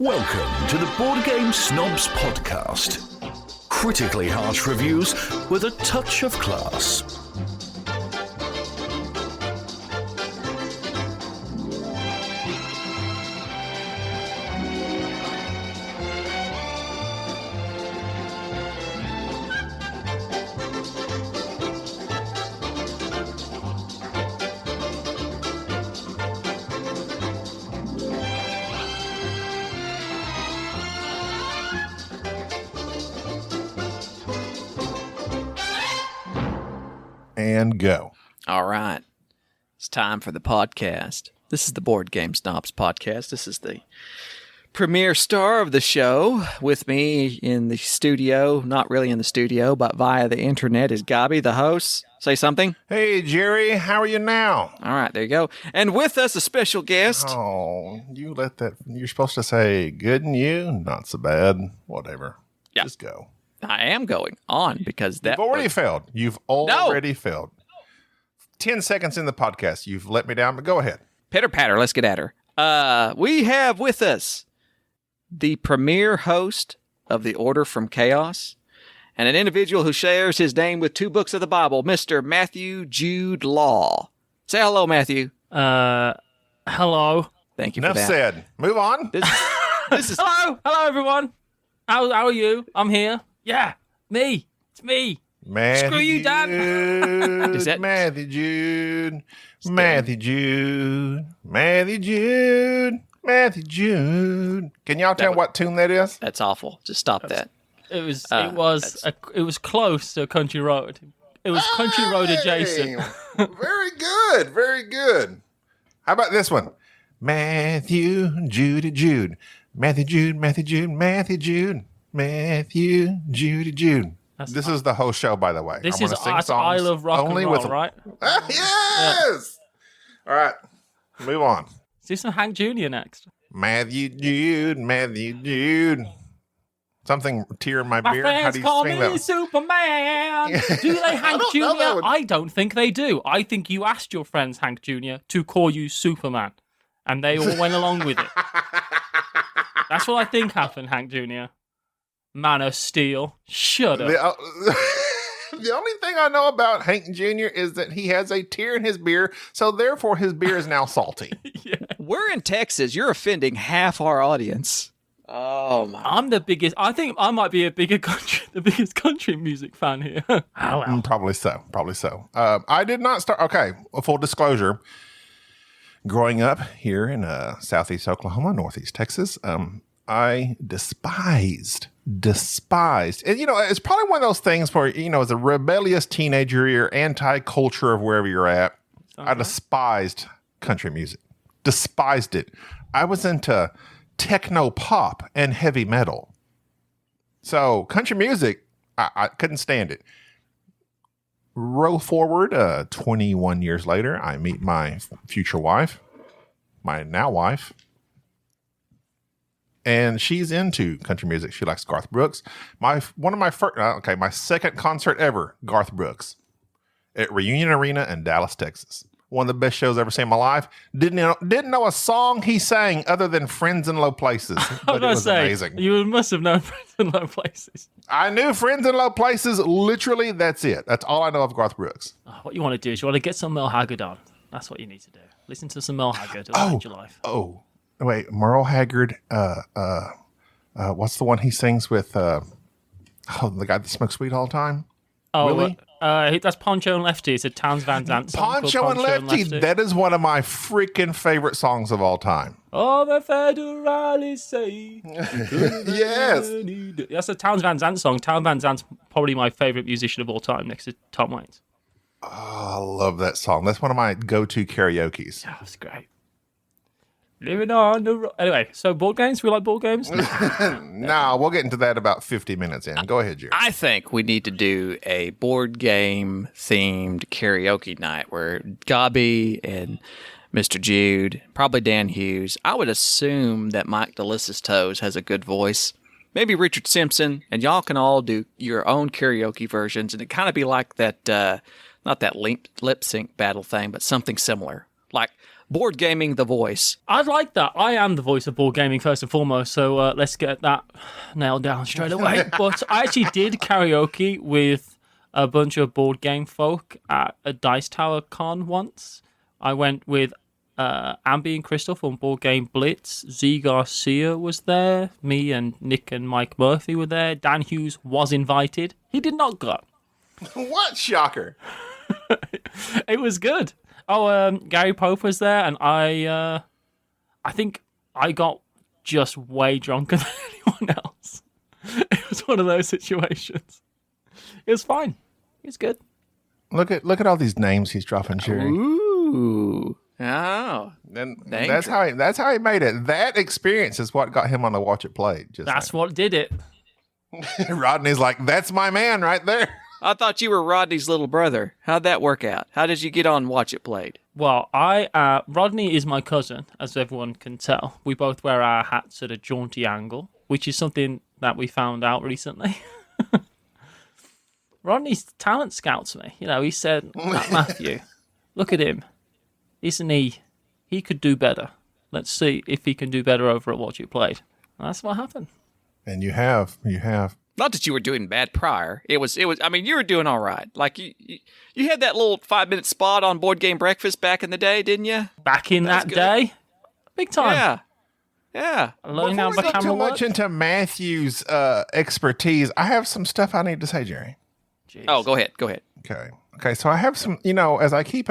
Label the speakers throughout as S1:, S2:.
S1: Welcome to the Board Game Snobs podcast. Critically harsh reviews with a touch of class.
S2: And go.
S3: All right. It's time for the podcast. This is the Board Game Snobs podcast. This is the premier star of the show. With me in the studio, not really in the studio, but via the internet, is Gabi, the host. Say something.
S2: Hey, Jerry, how are you now?
S3: All right, there you go. And with us, a special guest.
S2: Oh, you let that. You're supposed to say good and you, not so bad. Whatever.
S3: Yeah.
S2: Just go.
S3: I am going on because that
S2: You've already failed. You've already failed. 10 seconds in the podcast. You've let me down, but go ahead.
S3: Pitter patter, let's get at her. We have with us the premier host of the Order from Chaos and an individual who shares his name with two books of the Bible, Mr. Matthew Jude Law. Say hello, Matthew.
S4: Hello.
S3: Thank you
S2: Enough
S3: for that.
S2: said. Move on.
S3: This is
S4: Hello, everyone. How are you? I'm here. Yeah, me. It's me.
S2: Matthew
S4: Screw you, Dan.
S2: Jude,
S3: Is that-
S2: Matthew Jude. Matthew Jude. Matthew Jude. Matthew Jude. Can y'all tell what tune that is?
S3: That's awful. Just stop that.
S4: It was close to Country Road. It was Country Road adjacent.
S2: Very good. Very good. How about this one? Matthew Jude Jude. Matthew Jude, Matthew Jude, Matthew Jude. Matthew Jude Jude. This is the whole show, by the way.
S4: This
S2: I'm
S4: is
S2: gonna sing
S4: Art
S2: songs
S4: I Love Rock
S2: only
S4: and Roll,
S2: with
S4: right?
S2: Yes. All right. Move on.
S4: Is this some Hank Jr. next?
S2: Matthew Jude, Matthew Jude. Something tear in my
S4: My
S2: beer. How
S4: friends
S2: do you
S4: call
S2: sing
S4: me
S2: that?
S4: Superman. Do they Hank
S2: don't know that
S4: Jr.?
S2: one.
S4: I don't think they do. I think you asked your friends Hank Jr. to call you Superman, and they all went along with it. That's what I think happened, Hank Jr. Man of Steel. Shut up.
S2: The only thing I know about Hank Jr. is that he has a tear in his beer, so therefore his beer is now salty.
S3: We're in Texas. You're offending half our audience. Oh, my.
S4: I'm the biggest. I think I might be the biggest country music fan here.
S2: Probably so. Probably so. I did not start. Okay, full disclosure. Growing up here in southeast Oklahoma, northeast Texas, I despised. And, it's probably one of those things where, as a rebellious teenager, you're anti-culture of wherever you're at. I despised country music. Despised it. I was into techno pop and heavy metal. So country music, I couldn't stand it. Roll forward 21 years later, I meet my future wife, my now wife. And she's into country music. She likes Garth Brooks. My second concert ever, Garth Brooks, at Reunion Arena in Dallas, Texas. One of the best shows I've ever seen in my life. Didn't know a song he sang other than "Friends in Low Places," but it was amazing.
S4: You must have known Friends in Low Places.
S2: I knew "Friends in Low Places." Literally, that's it. That's all I know of Garth Brooks.
S4: What you want to do is you want to get some Mel Haggard on. That's what you need to do. Listen to some Mel Haggard. It'll change your life.
S2: Oh, wait, Merle Haggard. What's the one he sings with? The guy that smokes weed all the time. Willie?
S4: That's Poncho and Lefty. It's a Towns Van Zandt song.
S2: Poncho and Lefty. That is one of my freaking favorite songs of all time.
S4: Oh, the federalists say.
S2: Yes.
S4: That's a Towns Van Zandt song. Towns Van Zandt's probably my favorite musician of all time, next to Tom Waits.
S2: Oh, I love that song. That's one of my go-to karaoke's.
S4: Oh, that's great. Living on the road. Anyway, so board games? We like board games?
S2: Nah, we'll get into that about 50 minutes in. Go ahead, Jerry.
S3: I think we need to do a board game themed karaoke night where Gabi and Mr. Jude, probably Dan Hughes. I would assume that Mike DeLissa's Toes has a good voice. Maybe Richard Simpson, and y'all can all do your own karaoke versions, and it kind of be like that, not that lip sync battle thing, but something similar. Like board gaming the voice.
S4: I'd like that. I am the voice of board gaming first and foremost, so let's get that nailed down straight away. But I actually did karaoke with a bunch of board game folk at a Dice Tower con once. I went with Ambi and Crystal from Board Game Blitz. Z Garcia was there. Me and Nick and Mike Murphy were there. Dan Hughes was invited. He did not go.
S2: What? Shocker.
S4: It was good. Oh, Gary Pope was there, and I think I got just way drunker than anyone else. It was one of those situations. It was fine. It was good.
S2: Look at all these names he's dropping, Jerry.
S3: Ooh. Oh.
S2: And that's how he made it. That experience is what got him on the Watch It Played.
S4: That's what did it.
S2: Rodney's like, that's my man right there.
S3: I thought you were Rodney's little brother. How'd that work out? How did you get on Watch It Played?
S4: Well, Rodney is my cousin, as everyone can tell. We both wear our hats at a jaunty angle, which is something that we found out recently. Rodney's talent scouts me. You know, he said, Matthew, look at him. Isn't he? He could do better. Let's see if he can do better over at Watch It Played. And that's what happened.
S2: And you have.
S3: Not that you were doing bad prior. It was. I mean, you were doing all right. Like you had that little 5-minute spot on Board Game Breakfast back in the day, didn't you?
S4: Back in that day, big time.
S3: Yeah.
S4: Learning how
S2: Before
S4: the
S2: we go
S4: camera
S2: too much
S4: works.
S2: into Matthew's expertise, I have some stuff I need to say, Jerry.
S4: Jeez.
S3: Oh, go ahead.
S2: Okay. So I have some. As I keep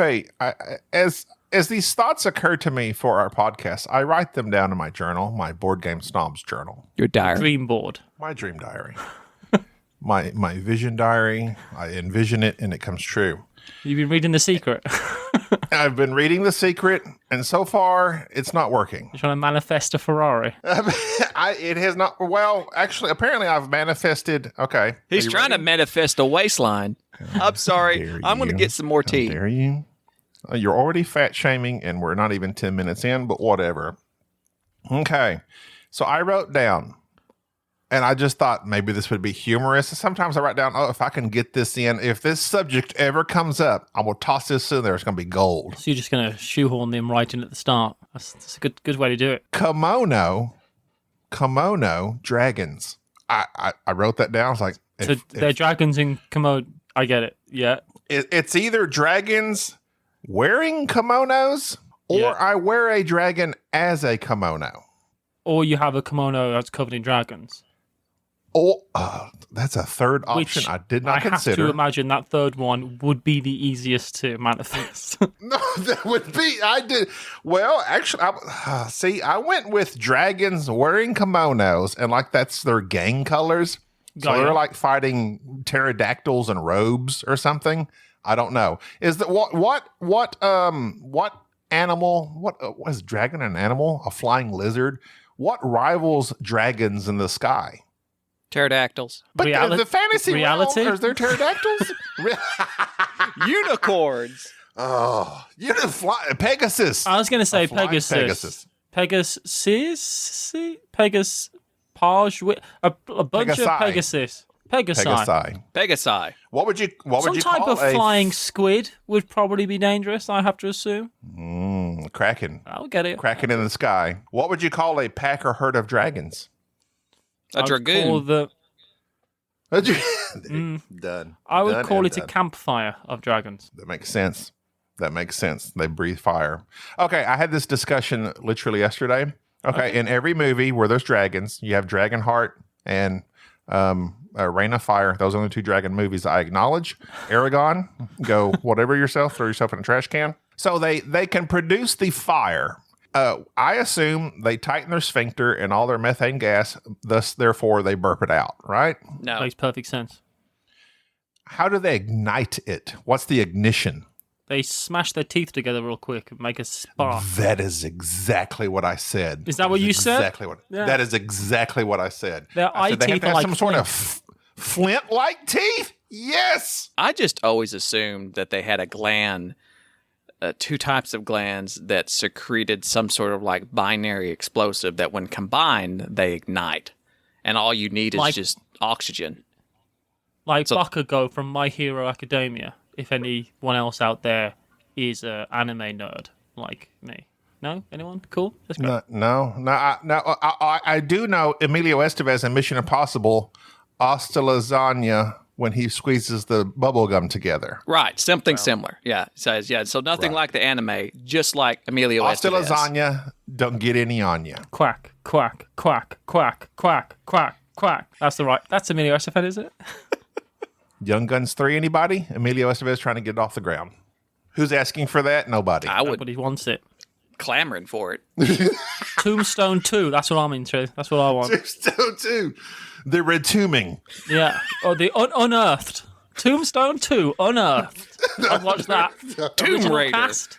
S2: as these thoughts occur to me for our podcast, I write them down in my journal, my Board Game Snobs journal,
S3: Your diary.
S4: Dream board.
S2: my dream diary, my vision diary. I envision it and it comes true.
S4: You've been reading The Secret.
S2: I've been reading The Secret, and so far it's not working.
S4: You're trying to manifest a Ferrari.
S2: It has not. Well, actually, apparently I've manifested. Okay,
S3: He's trying to manifest a waistline. I'm sorry. I'm going to get some more tea.
S2: How dare you? You're already fat shaming, and we're not even 10 minutes in, but whatever. Okay. So I wrote down, and I just thought maybe this would be humorous. Sometimes I write down, if I can get this in, if this subject ever comes up, I will toss this in there. It's going to be gold.
S4: So you're just going to shoehorn them right in at the start. That's a good way to do it.
S2: Kimono dragons. I wrote that down. I was like,
S4: So they're dragons in Komodo. I get it. Yeah.
S2: it's either dragons wearing kimonos, or
S4: Yeah.
S2: I wear a dragon as a kimono.
S4: Or you have a kimono that's covered in dragons.
S2: Oh, that's a third option I did not
S4: I have
S2: consider.
S4: to imagine that third one would be the easiest to manifest.
S2: No, that would be. I did. Well, actually, I went with dragons wearing kimonos, and like that's their gang colors. So
S4: Got ya.
S2: they're like fighting pterodactyls and robes or something. I don't know. Is that what animal? What was dragon an animal? A flying lizard? What rivals dragons in the sky?
S3: Pterodactyls.
S2: But the fantasy
S4: reality?
S2: realm, is there pterodactyls?
S3: Unicorns.
S2: Oh, you didn't fly Pegasus.
S4: I was going to say
S2: A flying
S4: Pegasus. Pegasus, Page, a bunch of Pegasus. Pegasi.
S3: Pegasi.
S2: What would you
S4: Some type
S2: call
S4: of flying squid would probably be dangerous, I have to assume.
S2: Kraken?
S4: I'll get it.
S2: Kraken in the sky. What would you call a pack or herd of dragons?
S3: A dragoon.
S2: Done.
S4: I would
S2: Done
S4: call
S2: and
S4: it a
S2: done.
S4: campfire of dragons.
S2: That makes sense. They breathe fire. Okay, I had this discussion literally yesterday. Okay, in every movie where there's dragons, you have Dragonheart and Reign of Fire. Those are the two dragon movies I acknowledge. Aragon, go whatever yourself, throw yourself in a trash can. So they can produce the fire. I assume they tighten their sphincter and all their methane gas, therefore they burp it out, right?
S3: No.
S4: Makes perfect sense.
S2: How do they ignite it? What's the ignition?
S4: They smash their teeth together real quick and make a spark.
S2: That is exactly what I said.
S4: Is that what you said?
S2: Exactly what.
S4: Yeah.
S2: That is exactly what I said.
S4: Their
S2: I said
S4: eye
S2: they have
S4: teeth
S2: to
S4: are
S2: have
S4: like
S2: some sort of flint-like teeth. Yes.
S3: I just always assumed that they had a gland, two types of glands that secreted some sort of like binary explosive that when combined, they ignite. And all you need is
S4: Like-
S3: just oxygen.
S4: Like Bakugo from My Hero Academia, if anyone else out there is an anime nerd like me. No? Anyone? Cool. Let's go.
S2: I do know Emilio Estevez in Mission Impossible, hasta lasagna when he squeezes the bubble gum together.
S3: Right, something similar. Yeah, so nothing like the anime, just like Emilio
S2: Hasta
S3: Estevez.
S2: lasagna, don't get any on you.
S4: Quack, quack, quack, quack, quack, quack, quack. That's Emilio Estevez, is it?
S2: Young Guns 3, anybody? Emilio Estevez trying to get it off the ground. Who's asking for that? Nobody.
S4: Nobody wants it.
S3: Clamoring for it.
S4: Tombstone 2, that's what I'm into. That's what I want.
S2: Tombstone 2. The retoming.
S4: Yeah. Or the Unearthed. Tombstone 2, Unearthed. I'd watch that.
S3: Tomb
S4: Original
S3: Raider.
S4: Cast.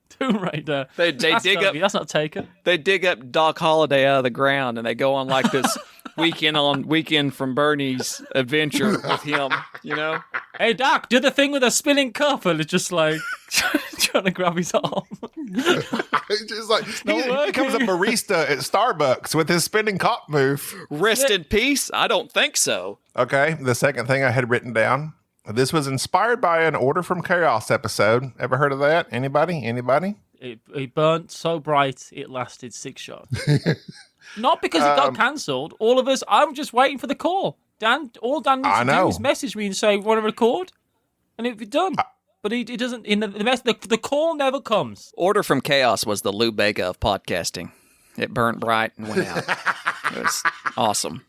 S4: Tomb Raider.
S3: They
S4: That's
S3: dig up.
S4: That's not taken.
S3: They dig up Doc Holliday out of the ground, and they go on like this weekend from Bernie's adventure with him. You know.
S4: Hey, Doc, do the thing with a spinning cup, and it's just like trying to grab his arm.
S2: It's just like he
S4: working.
S2: becomes a barista at Starbucks with his spinning cup move.
S3: Rest in peace? I don't think so.
S2: Okay, the second thing I had written down. This was inspired by an Order from Chaos episode. Ever heard of that? Anybody?
S4: It burnt so bright it lasted 6 shots. Not because it got cancelled. All of us, I'm just waiting for the call. Dan needs to do is message me and say, want to record? And it'd be done. But he doesn't, the call never comes.
S3: Order from Chaos was the Lou Bega of podcasting. It burnt bright and went out. It was awesome.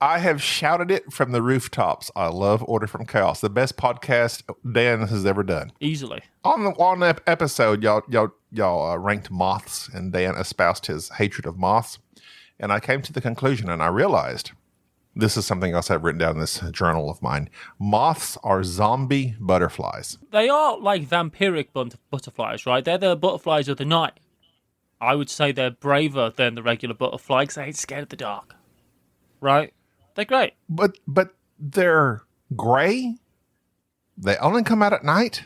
S2: I have shouted it from the rooftops. I love Order from Chaos. The best podcast Dan has ever done.
S4: Easily.
S2: On the episode, y'all ranked moths, and Dan espoused his hatred of moths. And I came to the conclusion, and I realized, this is something else I've written down in this journal of mine. Moths are zombie butterflies.
S4: They are like vampiric butterflies, right? They're the butterflies of the night. I would say they're braver than the regular butterfly because they ain't scared of the dark. Right? They're great.
S2: But they're gray? They only come out at night?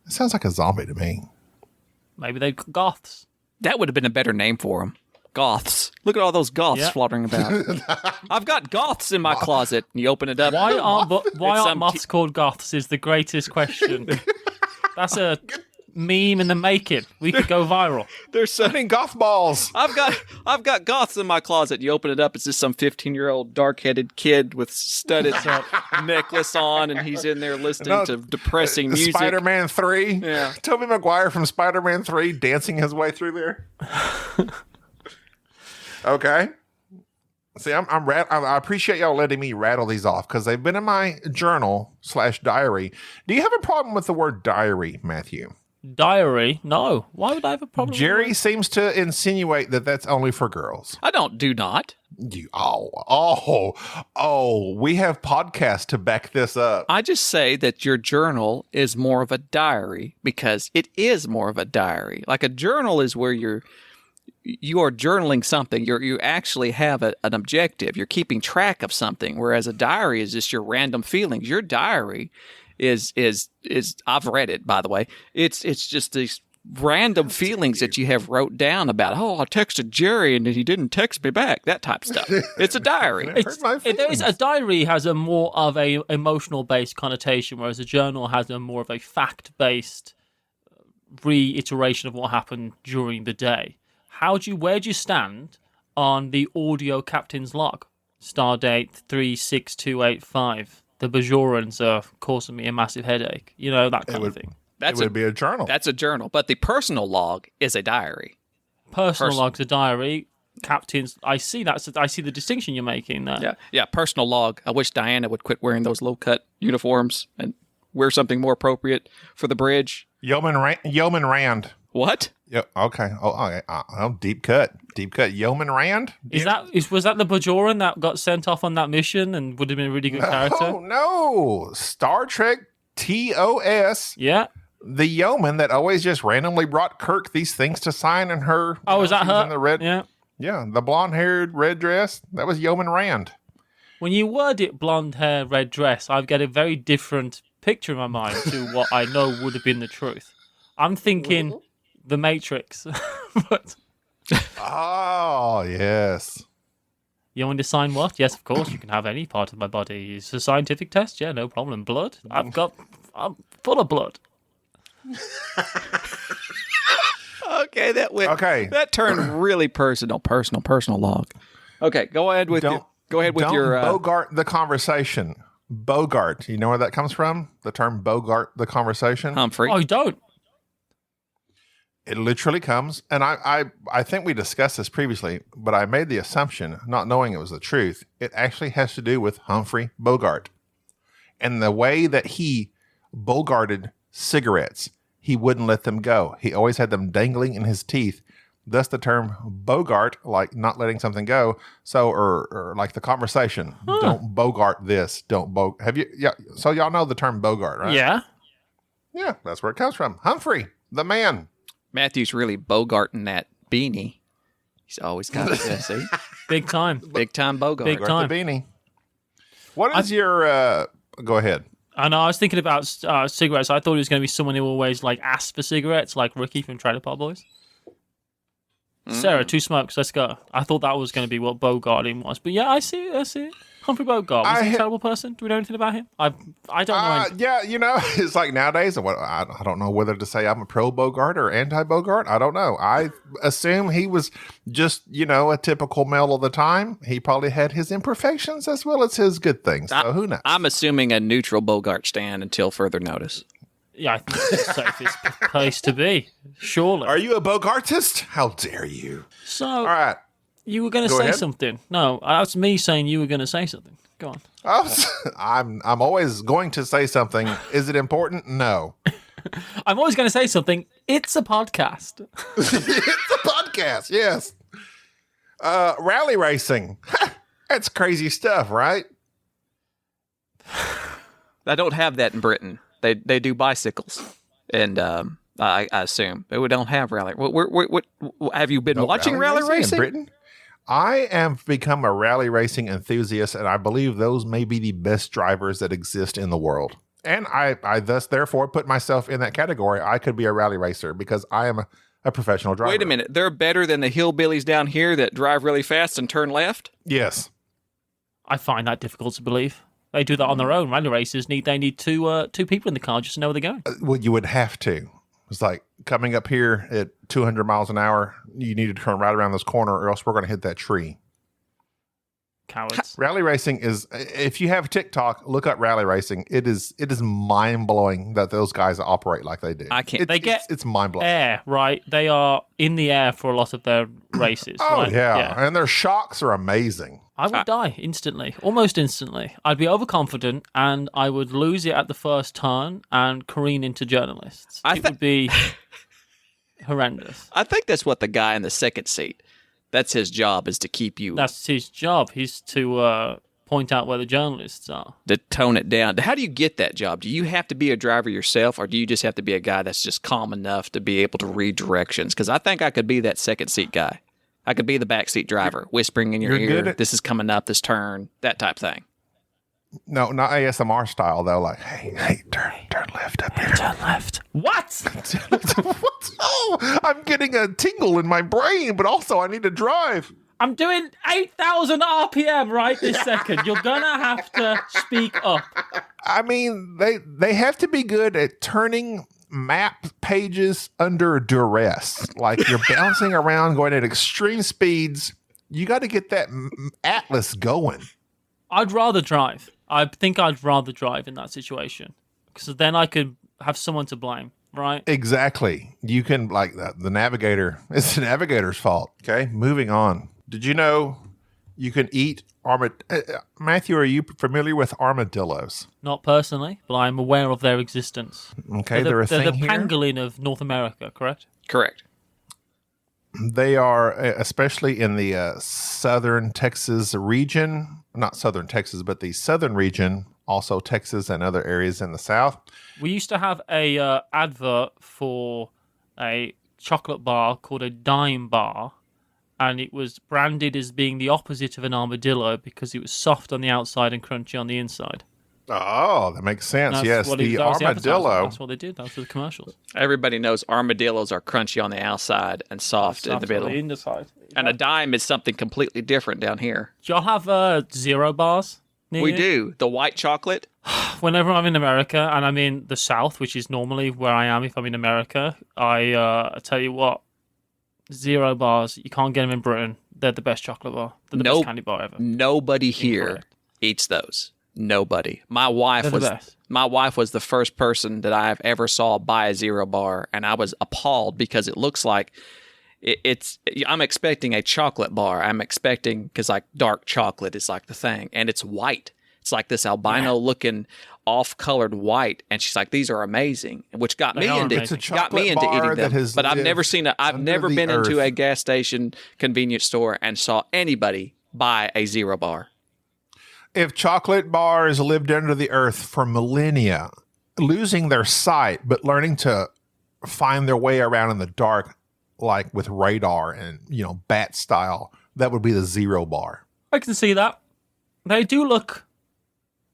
S2: It sounds like a zombie to me.
S4: Maybe they're goths.
S3: That would have been a better name for them. Goths. Look at all those goths fluttering about. I've got goths in my closet. And you open it up.
S4: Why aren't moths called goths is the greatest question. That's a meme in the making. We could go viral.
S2: They're sending goth balls.
S3: I've got goths in my closet. You open it up, it's just some 15-year-old dark-headed kid with studded necklace on, and he's in there listening to depressing music.
S2: Spider-Man 3.
S3: Yeah.
S2: Tobey Maguire from Spider-Man 3 dancing his way through there. Okay. See, I appreciate y'all letting me rattle these off because they've been in my journal/diary. Do you have a problem with the word diary, Matthew?
S4: Diary? No. Why would I have a problem?
S2: Jerry seems to insinuate that that's only for girls.
S3: I do not.
S2: We have podcasts to back this up.
S3: I just say that your journal is more of a diary because it is more of a diary. Like a journal is where you are journaling something. You actually have an objective. You're keeping track of something, whereas a diary is just your random feelings. Your diary is I've read it, by the way. It's just these random feelings that you have wrote down about. Oh, I texted Jerry and he didn't text me back. That type of stuff. It's a diary.
S4: A diary has a more of a emotional based connotation, whereas a journal has a more of a fact based reiteration of what happened during the day. Where do you stand on the audio captain's log? Stardate 36285. The Bajorans are causing me a massive headache. You know, that kind of thing.
S2: It would be a journal.
S3: That's a journal. But the personal log is a diary.
S4: Personal log's a diary. Captain's, I see that. I see the distinction you're making there.
S3: Yeah. Personal log. I wish Diana would quit wearing those low-cut uniforms and wear something more appropriate for the bridge.
S2: Yeoman Rand.
S3: What?
S2: Yeah. Okay. Deep cut. Yeoman Rand.
S4: Was that the Bajoran that got sent off on that mission and would have been a really good character?
S2: Oh no! Star Trek TOS.
S4: Yeah.
S2: The yeoman that always just randomly brought Kirk these things to sign in her.
S4: Oh, is that her?
S2: In the red.
S4: Yeah.
S2: Yeah. The blonde-haired red dress. That was Yeoman Rand.
S4: When you word it, blonde hair, red dress, I've got a very different picture in my mind to what I know would have been the truth. I'm thinking The Matrix. But
S2: oh, yes.
S4: you want me to sign what? Yes, of course. You can have any part of my body. It's a scientific test. Yeah, no problem. Blood? I'm full of blood.
S3: Okay, that went.
S2: Okay.
S3: That turned really personal log. Okay, go ahead with
S2: Don't
S3: your.
S2: Bogart the conversation. Bogart. You know where that comes from? The term Bogart the conversation?
S3: Humphrey.
S4: Oh, you don't?
S2: It literally comes, and I think we discussed this previously, but I made the assumption, not knowing it was the truth, it actually has to do with Humphrey Bogart. And the way that he bogarted cigarettes, he wouldn't let them go. He always had them dangling in his teeth. Thus the term Bogart, like not letting something go. So, or like the conversation, don't Bogart this, don't have you, yeah. So y'all know the term Bogart, right?
S4: Yeah.
S2: Yeah, that's where it comes from. Humphrey, the man.
S3: Matthew's really bogarting that beanie. He's always got it. See?
S4: Big time.
S3: Big time Bogart.
S4: Big time.
S2: The beanie. What is your, go ahead.
S4: I know. I was thinking about cigarettes. I thought it was going to be someone who always like asked for cigarettes, like Ricky from Trailer Park Boys. Sarah, 2 smokes. Let's go. I thought that was going to be what Bogarting was, but yeah, I see it. Humphrey Bogart was he a terrible person? Do we know anything about him? I don't know. Anything.
S2: Yeah, it's like nowadays. I don't know whether to say I'm a pro Bogart or anti Bogart. I don't know. I assume he was just a typical male of the time. He probably had his imperfections as well as his good things. So who knows?
S3: I'm assuming a neutral Bogart stand until further notice.
S4: Yeah, I think it's the safest place to be. Surely.
S2: Are you a Bogartist? How dare you?
S4: So,
S2: all right.
S4: You were going to
S2: Go
S4: say
S2: ahead.
S4: something. No, that's me saying you were going to say something. Go on.
S2: I'm always going to say something. Is it important? No.
S4: I'm always going to say something. It's a podcast.
S2: It's a podcast, yes. Rally racing. That's crazy stuff, right?
S3: I don't have that in Britain. They do bicycles, and I assume but we don't have rally. What have you been watching rally racing
S2: in Britain? I have become a rally racing enthusiast, and I believe those may be the best drivers that exist in the world. And I thus, therefore, put myself in that category. I could be a rally racer because I am a professional driver.
S3: Wait a minute. They're better than the hillbillies down here that drive really fast and turn left?
S2: Yes.
S4: I find that difficult to believe. They do that on their own. Rally racers need two people in the car just to know where they're going.
S2: Well, you would have to. It's like coming up here at 200 miles an hour, you need to turn right around this corner or else we're going to hit that tree.
S4: Cowards.
S2: Rally racing is, if you have TikTok, look up rally racing. It is mind-blowing that those guys operate like they do.
S3: I can't.
S2: It's mind-blowing.
S4: Air, right? They are in the air for a lot of their races.
S2: Oh,
S4: right?
S2: yeah. And their shocks are amazing.
S4: I would die instantly, almost instantly. I'd be overconfident and I would lose it at the first turn and careen into journalists. It would be horrendous.
S3: I think that's what the guy in the second seat, that's his job, is to keep you.
S4: That's his job. He's to point out where the journalists are.
S3: To tone it down. How do you get that job? Do you have to be a driver yourself, or do you just have to be a guy that's just calm enough to be able to read directions? Because I think I could be that second seat guy. I could be the backseat driver, whispering in your ear, this is coming up, this turn, that type thing.
S2: No, not ASMR style, though. Like, hey, turn left up here.
S4: Turn left. What?
S2: What? Oh, I'm getting a tingle in my brain, but also I need to drive.
S4: I'm doing 8,000 RPM right this second. You're going to have to speak up.
S2: I mean, they have to be good at turning map pages under duress. Like you're bouncing around going at extreme speeds. You got to get that atlas going.
S4: I'd rather drive. I think I'd rather drive in that situation because then I could have someone to blame, right?
S2: Exactly. You can, like, the navigator. It's the navigator's fault. Okay, moving on. Did you know you can eat Matthew, are you familiar with armadillos?
S4: Not personally, but I'm aware of their existence.
S2: Okay,
S4: they're
S2: a thing
S4: the
S2: here.
S4: pangolin of North America, correct?
S3: Correct.
S2: They are, especially in the southern Texas region, not southern Texas, but the southern region, also Texas and other areas in the south.
S4: We used to have a advert for a chocolate bar called a dime bar, and it was branded as being the opposite of an armadillo because it was soft on the outside and crunchy on the inside.
S2: Oh, that makes sense.
S4: That's
S2: Yes, the armadillo.
S4: That's what they did. That's for the commercials.
S3: Everybody knows armadillos are crunchy on the outside and soft in the middle.
S4: On the inside.
S3: And a dime is something completely different down here.
S4: Do y'all have zero bars near
S3: We
S4: you?
S3: do. The white chocolate.
S4: Whenever I'm in America and I'm in the South, which is normally where I am if I'm in America, I tell you what, Zero bars. You can't get them in Britain. They're the best chocolate bar. They're the best candy bar ever.
S3: Nobody here
S4: Incorrect.
S3: eats those. Nobody. My wife
S4: They're the
S3: was
S4: best.
S3: my wife was the first person that I've ever saw buy a zero bar, and I was appalled because it looks like it's. I'm expecting a chocolate bar. I'm expecting because like dark chocolate is like the thing, and it's white. It's like this albino looking off-colored white, and she's like, "These are amazing," which got me into
S4: amazing. It's a
S3: got me into
S2: chocolate bar
S3: eating
S2: that
S3: them.
S2: has
S3: But I've never
S2: lived
S3: seen I've
S2: under
S3: never
S2: the
S3: been into
S2: earth.
S3: a gas station convenience store and saw anybody buy a zero bar.
S2: If chocolate bars lived under the earth for millennia, losing their sight, but learning to find their way around in the dark, like with radar and, bat style, that would be the zero bar.
S4: I can see that. They do look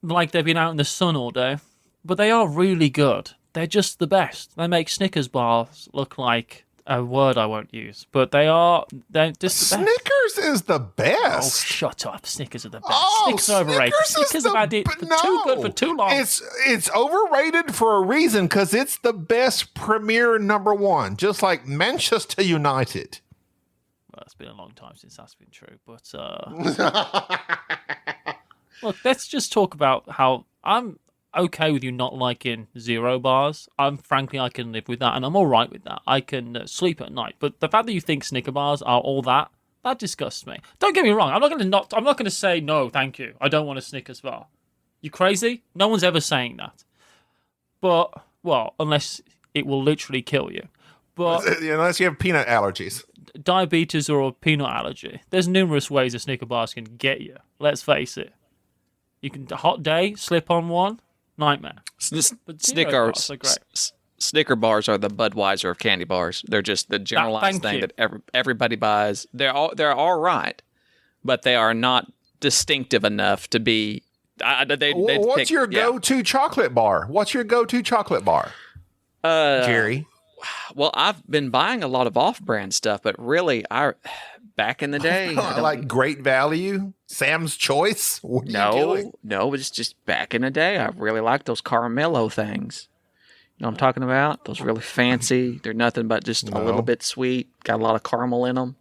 S4: like they've been out in the sun all day, but they are really good. They're just the best. They make Snickers bars look like a word I won't use, but they're just the best.
S2: Snickers is the
S4: Oh,
S2: best.
S4: shut up. Snickers are the best.
S2: Oh,
S4: Snickers are overrated.
S2: Snickers is
S4: Snickers have had it for too good for too long.
S2: It's overrated for a reason because it's the best premier number one, just like Manchester United.
S4: Well, it's been a long time since that's been true, but look, let's just talk about how I'm okay with you not liking zero bars. Frankly, I can live with that, and I'm all right with that. I can sleep at night. But the fact that you think Snicker bars are all that disgusts me. Don't get me wrong. I'm not going to say no, thank you. I don't want a Snickers bar. You crazy? No one's ever saying that. But unless it will literally kill you. But
S2: Unless you have peanut allergies.
S4: diabetes or a peanut allergy, there's numerous ways a Snicker bars can get you. Let's face it. You can hot day, slip on one, nightmare. But zero bars are great.
S3: Snicker bars are the Budweiser of candy bars. They're just the generalized thing that everybody buys. They're all right, but they are not distinctive enough to be.
S2: What's your go-to chocolate bar? What's your go-to chocolate bar, Jerry?
S3: Well, I've been buying a lot of off-brand stuff, but really, back in the day,
S2: like Great Value, Sam's Choice. What are you doing?
S3: No, it's just back in the day. I really liked those Caramello things. You know what I'm talking about? Those really fancy. They're nothing but just a little bit sweet. Got a lot of caramel in them.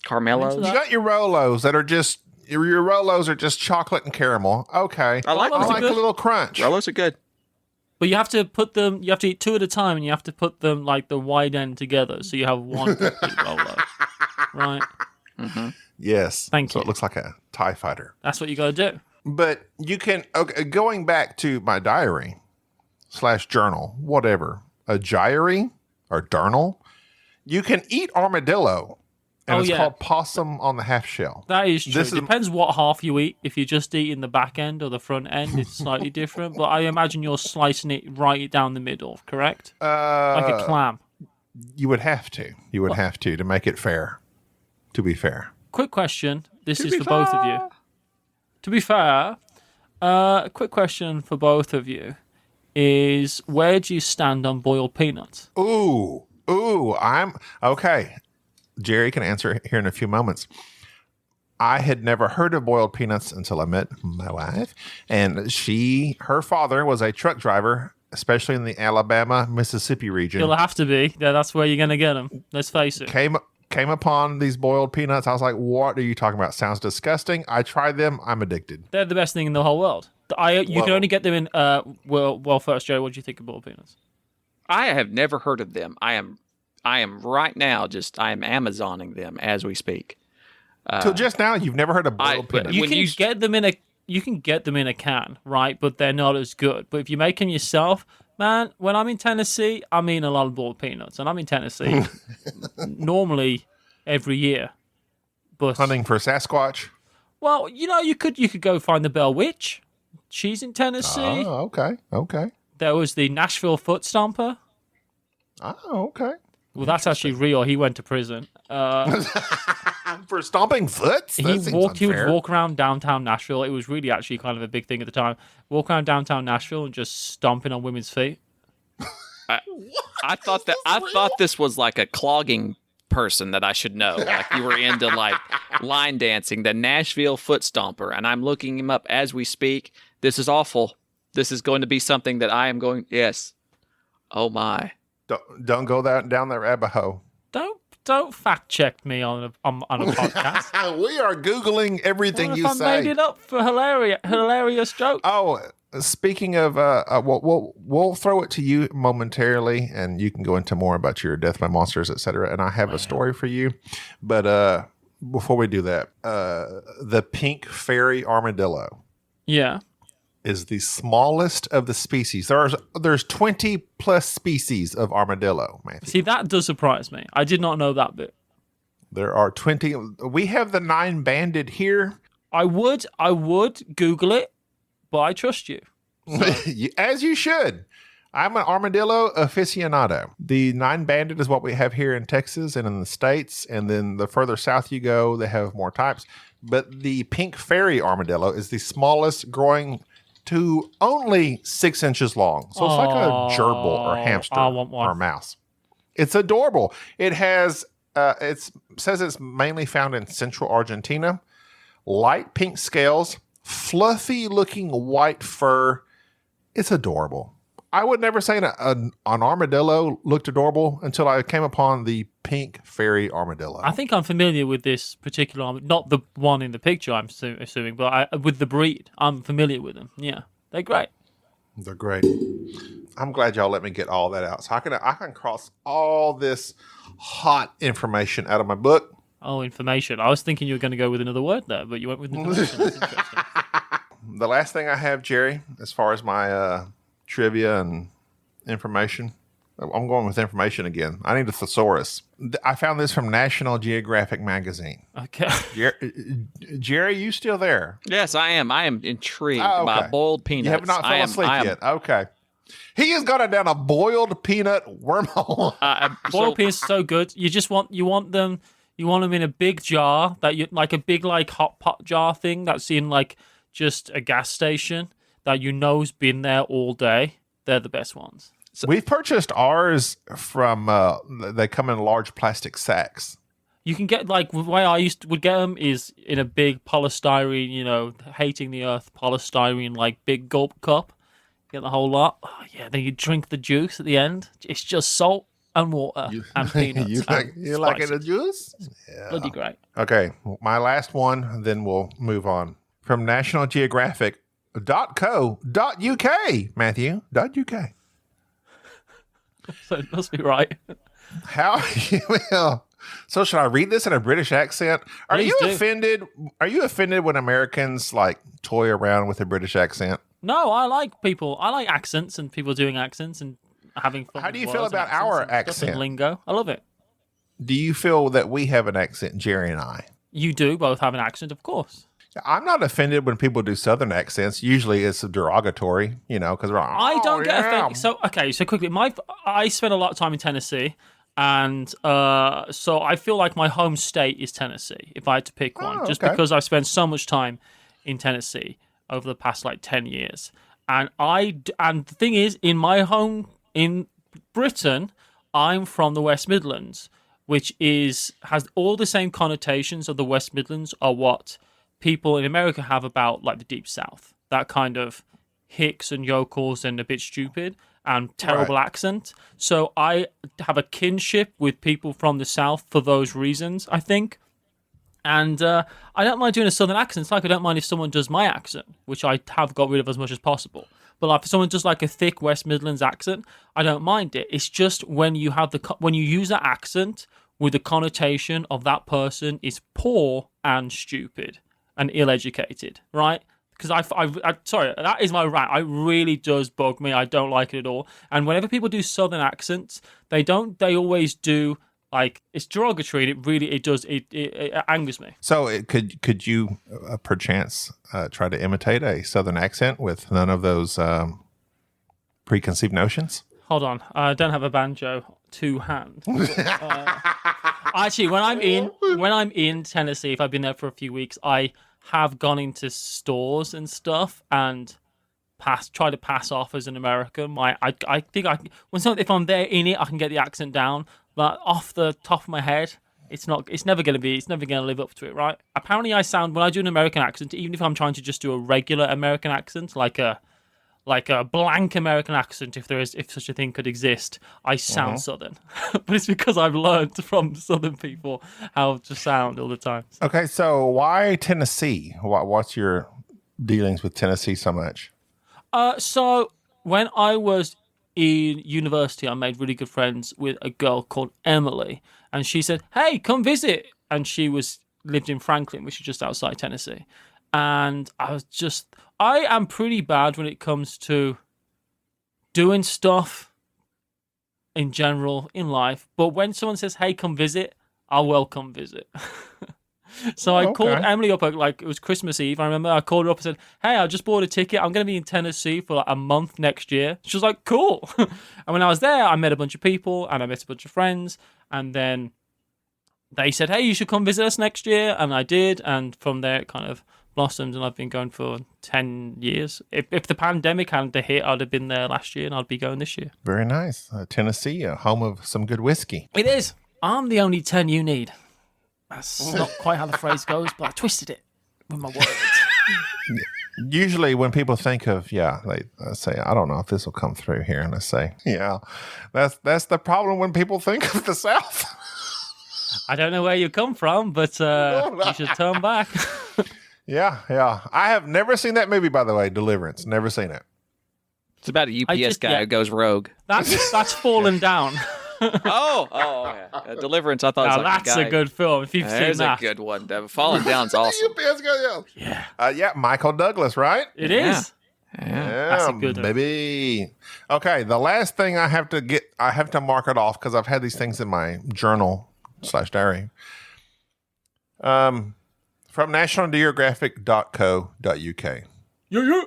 S3: Caramellos.
S2: You got your Rolos that are just your Rolos are just chocolate and caramel. Okay,
S3: I like
S2: a little crunch.
S3: Rolos are good.
S4: But you have to put them. You have to eat two at a time, and you have to put them like the wide end together, so you have one complete Rolo. Right?
S3: Mm-hmm.
S2: Yes.
S4: Thank
S2: So
S4: you.
S2: it looks like a TIE fighter.
S4: That's what you got to do.
S2: But you can, going back to my diary / journal, whatever, a diary or journal, you can eat armadillo, and it's called possum on the half shell.
S4: That is true. Depends what half you eat. If you're just eating the back end or the front end, it's slightly different. But I imagine you're slicing it right down the middle, correct? Like a clam.
S2: You would have to. You would have to make it fair. To be fair.
S4: Quick question. This is for both of you. To be fair, quick question for both of you is, where do you stand on boiled peanuts?
S2: Ooh, I'm okay. Jerry can answer here in a few moments. I had never heard of boiled peanuts until I met my wife, and her father was a truck driver, especially in the Alabama, Mississippi region.
S4: It'll have to be. Yeah, that's where you're going to get them. Let's face it.
S2: Came upon these boiled peanuts. I was like, what are you talking about? Sounds disgusting. I tried them. I'm addicted.
S4: They're the best thing in the whole world. You can only get them in. Well, first, Joe, what do you think of boiled peanuts?
S3: I have never heard of them. I am right now I am Amazoning them as we speak.
S2: Till just now, you've never heard of boiled peanuts.
S4: You can get them in a. You can get them in a can, right? But they're not as good. But if you make them yourself, man, when I'm in Tennessee, I'm eating a lot of boiled peanuts, and I'm in Tennessee normally every year. But
S2: hunting for Sasquatch.
S4: Well, you could go find the Bell Witch. She's in Tennessee.
S2: Oh, okay.
S4: There was the Nashville Foot Stomper.
S2: Oh, okay.
S4: Well, that's actually real. He went to prison.
S2: For stomping foot?
S4: He would walk around downtown Nashville. It was really actually kind of a big thing at the time. Walk around downtown Nashville and just stomping on women's feet.
S3: I thought this was like a clogging person that I should know. Like you were into like line dancing, the Nashville Foot Stomper, and I'm looking him up as we speak. This is awful. This is going to be something that I am going. Yes. Oh my.
S2: Don't go down that rabbit hole.
S4: Don't fact check me on a podcast.
S2: We are Googling everything
S4: What
S2: you
S4: if I
S2: say.
S4: made it up for hilarious jokes?
S2: Oh, speaking of, we'll throw it to you momentarily, and you can go into more about your death by monsters, etc. And I have a story for you, but before we do that, the pink fairy armadillo
S4: Yeah.
S2: is the smallest of the species. There's 20 plus species of armadillo, Matthew.
S4: See, that does surprise me. I did not know that bit.
S2: There are 20. We have the 9-banded here.
S4: I would Google it, but I trust you.
S2: As you should. I'm an armadillo aficionado. The 9-banded is what we have here in Texas and in the States. And then the further south you go, they have more types. But the pink fairy armadillo is the smallest, growing to only 6 inches long. So it's like a gerbil or hamster
S4: I want one.
S2: or mouse. It's adorable. It has, it says it's mainly found in central Argentina. Light pink scales, fluffy looking white fur. It's adorable. I would never say an armadillo looked adorable until I came upon the pink fairy armadillo.
S4: I think I'm familiar with this particular, not the one in the picture, I'm assuming, but with the breed. I'm familiar with them. Yeah, they're great.
S2: They're great. I'm glad y'all let me get all that out. So I can cross all this hot information out of my book.
S4: Oh, information. I was thinking you were going to go with another word there, but you went with information. That's interesting.
S2: The last thing I have, Jerry, as far as my trivia and information, I'm going with information again. I need a thesaurus. I found this from National Geographic magazine.
S4: Okay.
S2: Jerry, you still there?
S3: Yes, I am. I am intrigued
S2: Oh, okay.
S3: by boiled peanuts.
S2: You have not fell asleep yet. Okay. He has got it down a boiled peanut wormhole.
S4: Boiled peanuts are so good. You want them in a big jar like a big hot pot jar thing that's in just a gas station that you know's been there all day. They're the best ones.
S2: We've purchased ours from, they come in large plastic sacks.
S4: You can get, the way I would get them is in a big polystyrene, hating the earth polystyrene, big gulp cup. Get the whole lot. Oh, yeah, then you drink the juice at the end. It's just salt and water and peanuts.
S2: You like it, the juice?
S4: Yeah. Bloody great.
S2: Okay, my last one, then we'll move on. From National Geographic.co.uk, Matthew, .uk.
S3: So it must be right.
S2: How you will. So should I read this in a British accent? Are you offended? Are you offended when Americans toy around with a British accent?
S4: No, I like accents and people doing accents and having fun.
S2: How do you feel about our accent?
S4: Lingo. I love it.
S2: Do you feel that we have an accent, Jerry and I?
S4: You do both have an accent, of course.
S2: I'm not offended when people do Southern accents. Usually it's derogatory, because we're like,
S4: I don't get offended. So quickly, I spent a lot of time in Tennessee, and so I feel like my home state is Tennessee, if I had to pick one, just because I've spent so much time in Tennessee over the past 10 years. And the thing is, in Britain, I'm from the West Midlands, which has all the same connotations of the West Midlands are what people in America have about the Deep South. That kind of hicks and yokels and a bit stupid and terrible accent. So I have a kinship with people from the South for those reasons, I think. And I don't mind doing a Southern accent. It's I don't mind if someone does my accent, which I have got rid of as much as possible. But if someone does a thick West Midlands accent, I don't mind it. It's just when you use that accent with the connotation of that person is poor and stupid and ill-educated, right? Because sorry, that is my rant. It really does bug me. I don't like it at all. And whenever people do Southern accents, they always do it's derogatory. And it angers me.
S2: So could you perchance try to imitate a Southern accent with none of those preconceived notions?
S4: Hold on, I don't have a banjo to hand. Actually, when I'm in Tennessee, if I've been there for a few weeks, I have gone into stores and stuff and try to pass off as an American. I think if I'm there in it, I can get the accent down. But off the top of my head, it's never going to live up to it, right? Apparently, when I do an American accent, even if I'm trying to just do a regular American accent, like like a blank American accent, if such a thing could exist, I sound Southern. But it's because I've learned from Southern people how to sound all the time.
S2: Okay, so why Tennessee? What's your dealings with Tennessee so much?
S4: So when I was in university, I made really good friends with a girl called Emily, and she said, "Hey, come visit." And she lived in Franklin, which is just outside Tennessee. And I am pretty bad when it comes to doing stuff in general in life. But when someone says, "Hey, come visit," I'll welcome visit. So I called Emily up, it was Christmas Eve. I remember I called her up and said, "Hey, I just bought a ticket. I'm going to be in Tennessee for a month next year." She was like, "Cool." And when I was there, I met a bunch of people and I met a bunch of friends. And then they said, "Hey, you should come visit us next year." And I did. And from there, it kind of blossomed, and I've been going for 10 years. If the pandemic hadn't hit, I'd have been there last year, and I'd be going this year.
S2: Very nice. Tennessee, a home of some good whiskey.
S4: It is. I'm the only 10 you need. That's not quite how the phrase goes, but I twisted it with my words.
S2: Usually when people think of, they say, "I don't know if this will come through here." And I say, that's the problem when people think of the South.
S4: I don't know where you come from, but you should turn back.
S2: Yeah. I have never seen that movie, by the way, Deliverance. Never seen it.
S3: It's about a UPS guy who goes rogue.
S4: That's Fallen Down.
S3: Yeah. Deliverance, I thought was like
S4: that's a good film. If you've seen that.
S3: That's a good one. Fallen Down's awesome.
S2: UPS guy, yeah. Michael Douglas, right?
S4: It is.
S2: Yeah,
S4: that's a good one.
S2: Baby. Okay, the last thing I have to mark it off because I've had these things in my journal /diary. From nationalgeographic.co.uk.
S4: Yeah.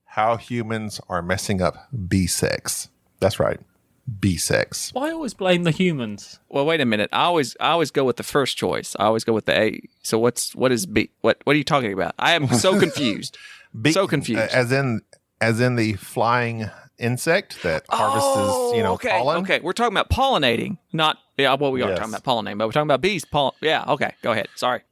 S2: How humans are messing up bee sex. That's right. Bee sex.
S4: Why always blame the humans?
S3: Well, wait a minute. I always go with the first choice. I always go with the A. So what is B? What are you talking about? I am so confused. So confused.
S2: As in the flying insect that harvests pollen.
S3: Okay, we're talking about pollinating, not we are talking about pollinating, but we're talking about bees. Okay, go ahead. Sorry.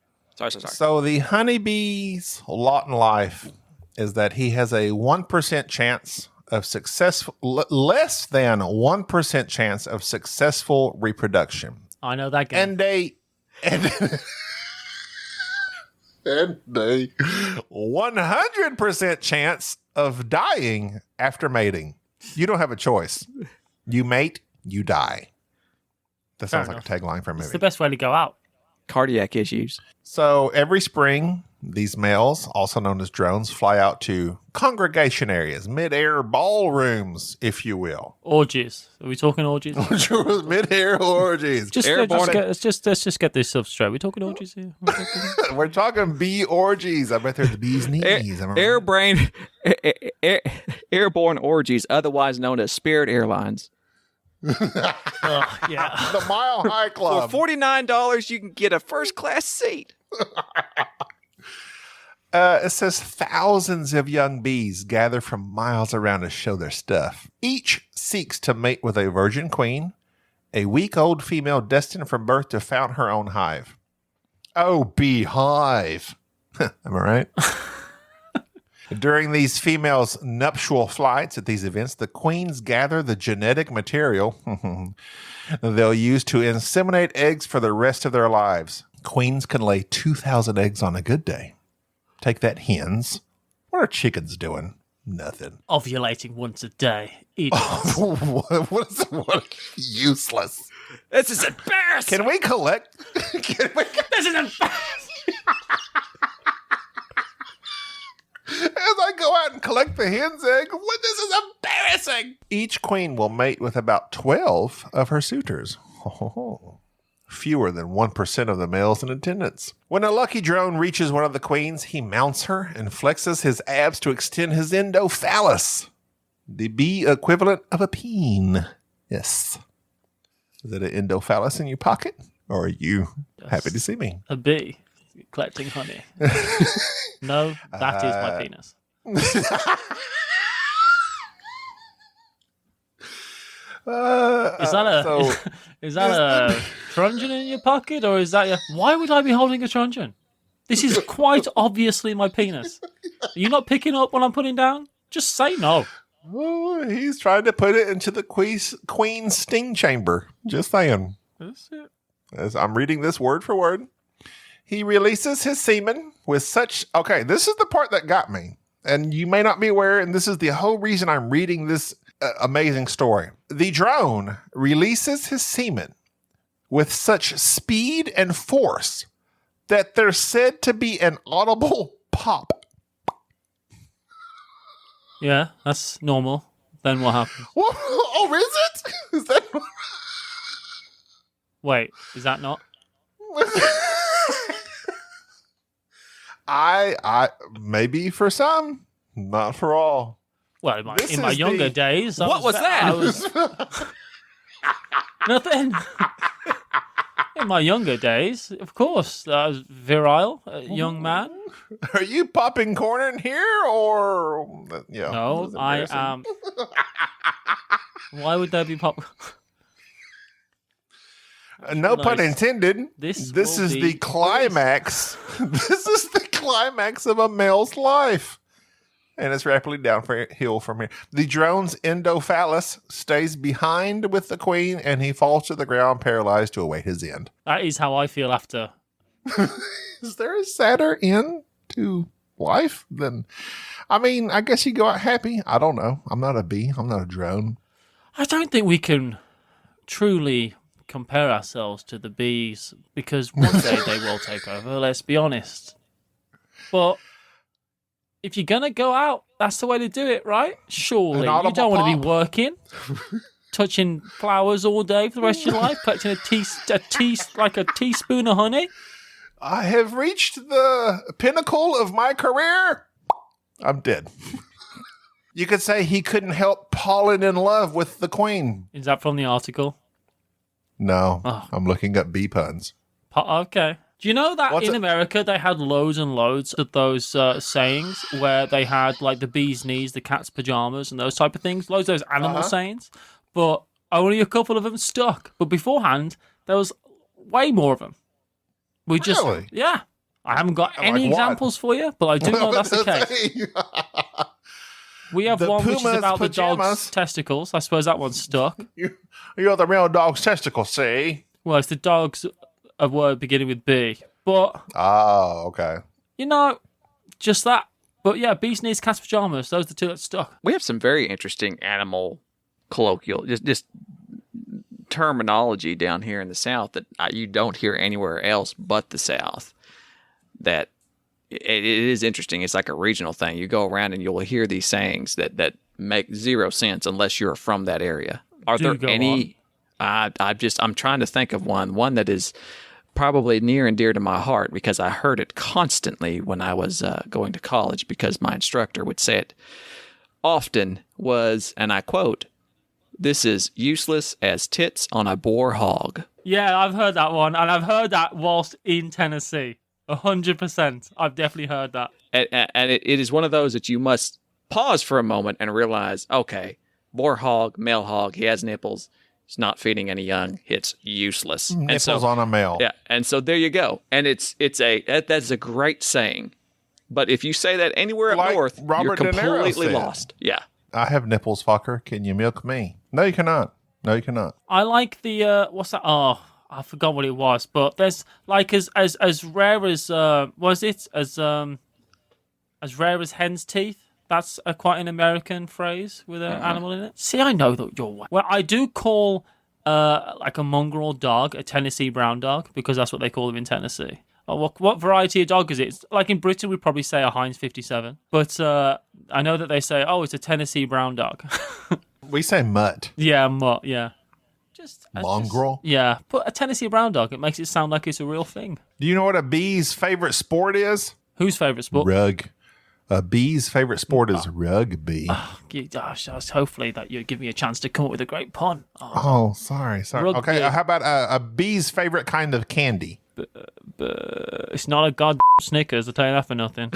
S2: So the honeybee's lot in life is that he has a 1% chance of less than 1% chance of successful reproduction.
S4: I know that game.
S2: And a 100% chance of dying after mating. You don't have a choice. You mate, you die. That sounds like a tagline for a movie.
S4: It's the best way to go out.
S3: Cardiac issues.
S2: So every spring, these males, also known as drones, fly out to congregation areas, mid-air ballrooms, if you will.
S4: Orgies. Are we talking orgies?
S2: Mid-air orgies.
S4: Let's just get this stuff straight. We're talking orgies here.
S2: We're talking bee orgies. I bet there's bees knees.
S3: Airborne orgies, otherwise known as Spirit Airlines.
S4: Yeah.
S2: The Mile High Club.
S3: For $49, you can get a first-class seat.
S2: It says thousands of young bees gather from miles around to show their stuff. Each seeks to mate with a virgin queen, a week-old female destined from birth to found her own hive. Oh, beehive. Am I right? During these females' nuptial flights at these events, the queens gather the genetic material they'll use to inseminate eggs for the rest of their lives. Queens can lay 2,000 eggs on a good day. Take that, hens. What are chickens doing? Nothing.
S4: Ovulating once a day.
S2: What? Useless.
S3: This is embarrassing.
S2: Can we collect?
S4: This is embarrassing.
S2: As I go out and collect the hen's egg, this is embarrassing. Each queen will mate with about 12 of her suitors. Fewer than 1% of the males in attendance. When a lucky drone reaches one of the queens, he mounts her and flexes his abs to extend his endophallus, the bee equivalent of a peen. Yes. Is it an endophallus in your pocket? Or are you happy to see me?
S4: A bee collecting honey. No, that is my penis. Is that a truncheon in your pocket, or is that why would I be holding a truncheon? This is quite obviously my penis. Are you not picking up what I'm putting down? Just say no.
S2: Oh, he's trying to put it into the queen's sting chamber. Just saying.
S4: That's it.
S2: As I'm reading this word for word. He releases his semen with such... Okay, this is the part that got me. And you may not be aware, and this is the whole reason I'm reading this amazing story. The drone releases his semen with such speed and force that they're said to be an audible pop.
S4: Yeah, that's normal. Then what happens?
S2: Oh, is it? Is that...
S4: Wait, is that not?
S2: I maybe for some, not for all.
S4: Well, in my younger days,
S3: What was that?
S4: I was nothing. In my younger days, of course, I was virile, a young man.
S2: Are you popping corn in here, or yeah?
S4: No, I am. Why would there be pop?
S2: No pun intended.
S4: This
S2: is the climax. This is the climax of a male's life. And it's rapidly downhill from here. The drone's endophallus stays behind with the queen, and he falls to the ground paralyzed to await his end.
S4: That is how I feel after.
S2: Is there a sadder end to life than... I mean, I guess you go out happy. I don't know. I'm not a bee. I'm not a drone.
S4: I don't think we can truly compare ourselves to the bees because one day they will take over, let's be honest. But if you're going to go out, that's the way to do it, right? Surely. You don't want to be working, touching flowers all day for the rest of your life, collecting a teaspoon of honey.
S2: I have reached the pinnacle of my career. I'm dead. You could say he couldn't help falling in love with the queen.
S4: Is that from the article?
S2: No,
S4: Oh.
S2: I'm looking up bee puns.
S4: Okay. Do you know that in America they had loads and loads of those sayings where they had like the bee's knees, the cat's pajamas, and those type of things? Loads of those animal sayings, but only a couple of them stuck. But beforehand, there was way more of them.
S2: Really?
S4: Yeah. I haven't got any
S2: what?
S4: examples for you, but I do know that's the case. We have one which is
S2: Puma's
S4: about
S2: pajamas.
S4: the dog's testicles. I suppose that one's stuck.
S2: You're the real dog's testicle, see?
S4: Well, it's the dog's a word beginning with B. But,
S2: Oh, okay.
S4: you know, just that. But yeah, bees knees, cat's pajamas. Those are the two that stuck.
S3: We have some very interesting animal colloquial, just terminology down here in the South that you don't hear anywhere else but the South. That it is interesting. It's like a regional thing. You go around and you'll hear these sayings that make zero sense unless you're from that area. Are there any? I'm trying to think of one that is probably near and dear to my heart because I heard it constantly when I was going to college because my instructor would say it often was, and I quote, "This is useless as tits on a boar hog."
S4: Yeah, I've heard that one, and I've heard that whilst in Tennessee. 100%. I've definitely heard that.
S3: And it is one of those that you must pause for a moment and realize, okay, boar hog, male hog, he has nipples. He's not feeding any young. It's useless.
S2: Nipples on a male.
S3: Yeah, and so there you go. And that's a great saying. But if you say that anywhere up
S2: Like
S3: north,
S2: Robert
S3: you're
S2: De Niro
S3: completely
S2: said.
S3: lost. Yeah.
S2: I have nipples, fucker. Can you milk me? No, you cannot. No, you cannot.
S4: I like the what's that? Oh, I forgot what it was, but there's like as rare as was it as rare as hen's teeth. That's quite an American phrase with an animal in it. See, I know that you're white. Well, I do call like a mongrel dog a Tennessee brown dog because that's what they call them in Tennessee. Oh, what variety of dog is it? It's, like in Britain, we'd probably say a Heinz 57, but I know that they say, oh, it's a Tennessee brown dog.
S2: We say mutt.
S4: Yeah, mutt. Yeah.
S2: Mongrel?
S4: Yeah, but a Tennessee brown dog, it makes it sound like it's a real thing.
S2: Do you know what a bee's favorite sport is?
S4: Whose favourite sport?
S2: Rug. A bee's favorite sport is rugby.
S4: Gosh, hopefully that you'd give me a chance to come up with a great pun.
S2: Oh, sorry.
S4: Rugby.
S2: Okay, how about a bee's favorite kind of candy?
S4: It's not a god Snickers, I'll tell you that for nothing.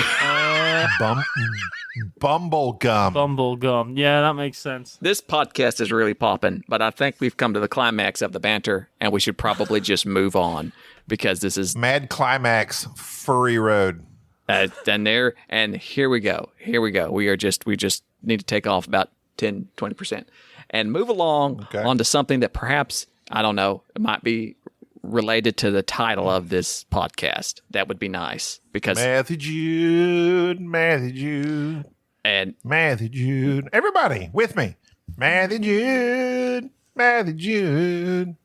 S2: Bumble gum.
S4: Bumble gum. Yeah, that makes sense.
S3: This podcast is really popping, but I think we've come to the climax of the banter, and we should probably just move on because this is
S2: Mad Climax, Furry Road.
S3: and here we go. We just need to take off about 10, 20% and move along onto something that perhaps, I don't know, it might be related to the title of this podcast. That would be nice because
S2: Matthew Jude, Matthew Jude,
S3: and
S2: Matthew Jude. Everybody with me. Matthew Jude, Matthew Jude.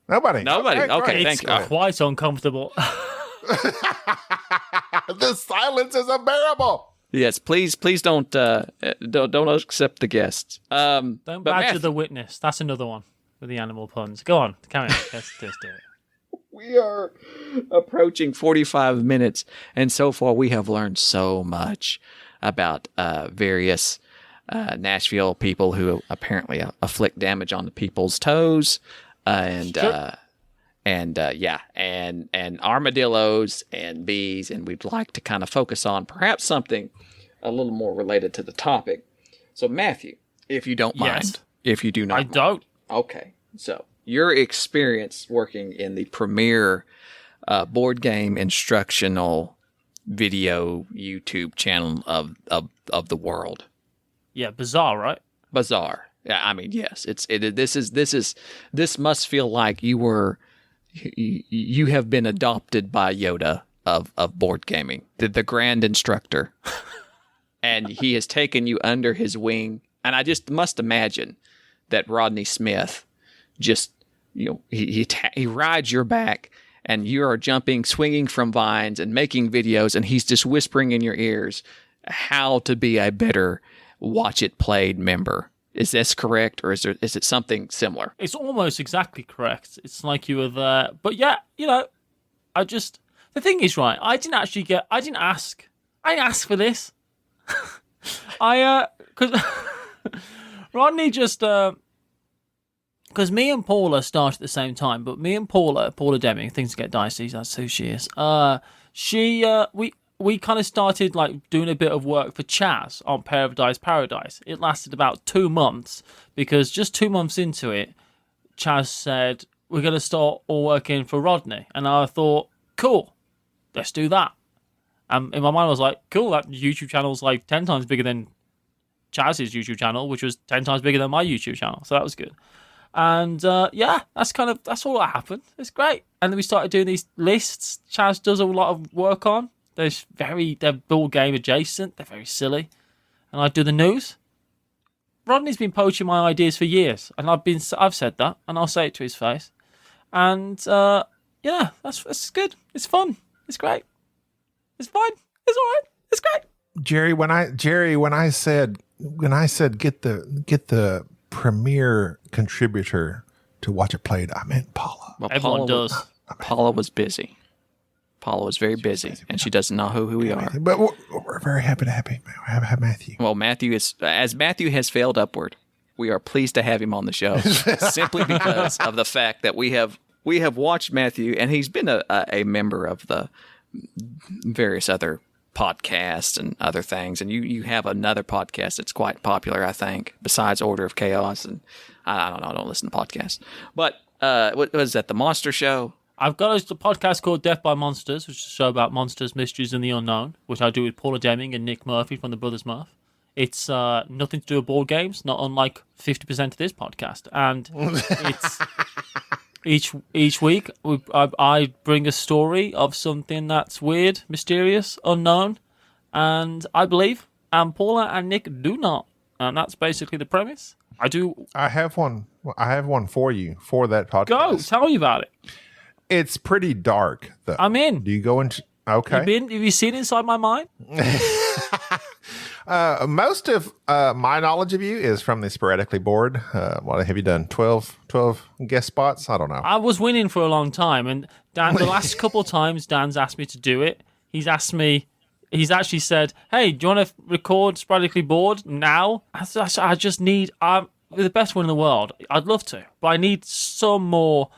S2: Nobody.
S3: Okay, thank you.
S4: Quite uncomfortable.
S2: The silence is unbearable.
S3: Yes, please don't accept the guests.
S4: Don't badger the witness. That's another one with the animal puns. Go on, carry on. Let's do it.
S3: We are approaching 45 minutes, and so far we have learned so much about various Nashville people who apparently afflict damage on the people's toes, and armadillos and bees, and we'd like to kind of focus on perhaps something a little more related to the topic. So, Matthew, if you don't mind, if you do not,
S4: I don't.
S3: Okay, so your experience working in the premier board game instructional video YouTube channel of the world.
S4: Yeah, bizarre, right?
S3: Bizarre. Yeah, I mean, yes. This must feel like you have been adopted by Yoda of board gaming, the grand instructor, and he has taken you under his wing. And I just must imagine that Rodney Smith just, he rides your back, and you are jumping, swinging from vines, and making videos, and he's just whispering in your ears how to be a better Watch It Played member. Is this correct, or is it something similar?
S4: It's almost exactly correct. It's like you were there. But yeah, the thing is, right, I didn't ask for this. Because Rodney just, because me and Paula started at the same time, but me and Paula Deming, things get dicey, that's who she is. We kind of started like doing a bit of work for Chaz on Paradise. It lasted about 2 months because just 2 months into it, Chaz said, we're going to start all working for Rodney. And I thought, cool, let's do that. In my mind, I was like, cool, that YouTube channel's like 10 times bigger than Chaz's YouTube channel, which was 10 times bigger than my YouTube channel. So that was good. And that's all that happened. It's great. And then we started doing these lists Chaz does a lot of work on. They're board game adjacent. They're very silly. And I do the news. Rodney's been poaching my ideas for years. And I've said that. And I'll say it to his face. And that's good. It's fun. It's great. It's fine. It's all right. It's great.
S2: Jerry, when I said get the premier contributor to Watch It Played, I meant Paula.
S3: Well,
S4: everyone does.
S3: Paula was busy. Paula was very busy, and she doesn't know who we are.
S2: But we're very happy to have Matthew.
S3: Well, Matthew has failed upward. We are pleased to have him on the show, simply because of the fact that we have watched Matthew, and he's been a member of the various other podcasts and other things. And you have another podcast that's quite popular, I think, besides Order of Chaos. And I don't know, I don't listen to podcasts. But what was that, The Monster Show?
S4: I've got a podcast called Death by Monsters, which is a show about monsters, mysteries, and the unknown, which I do with Paula Deming and Nick Murphy from the Brothers Murph. It's nothing to do with board games, not unlike 50% of this podcast. And it's each week I bring a story of something that's weird, mysterious, unknown, and I believe, and Paula and Nick do not. And that's basically the premise. I have one
S2: for you for that podcast.
S4: Go, tell me about it.
S2: It's pretty dark, though.
S4: I'm in.
S2: Do you go into... Okay.
S4: Have you seen inside my mind?
S2: Most of my knowledge of you is from the Sporadically Board. What have you done? 12 guest spots? I don't know.
S4: I was winning for a long time, and Dan, the last couple of times Dan's asked me to do it, he's actually said, hey, do you want to record Sporadically Board now? I just need... the best one in the world. I'd love to, but I need some more...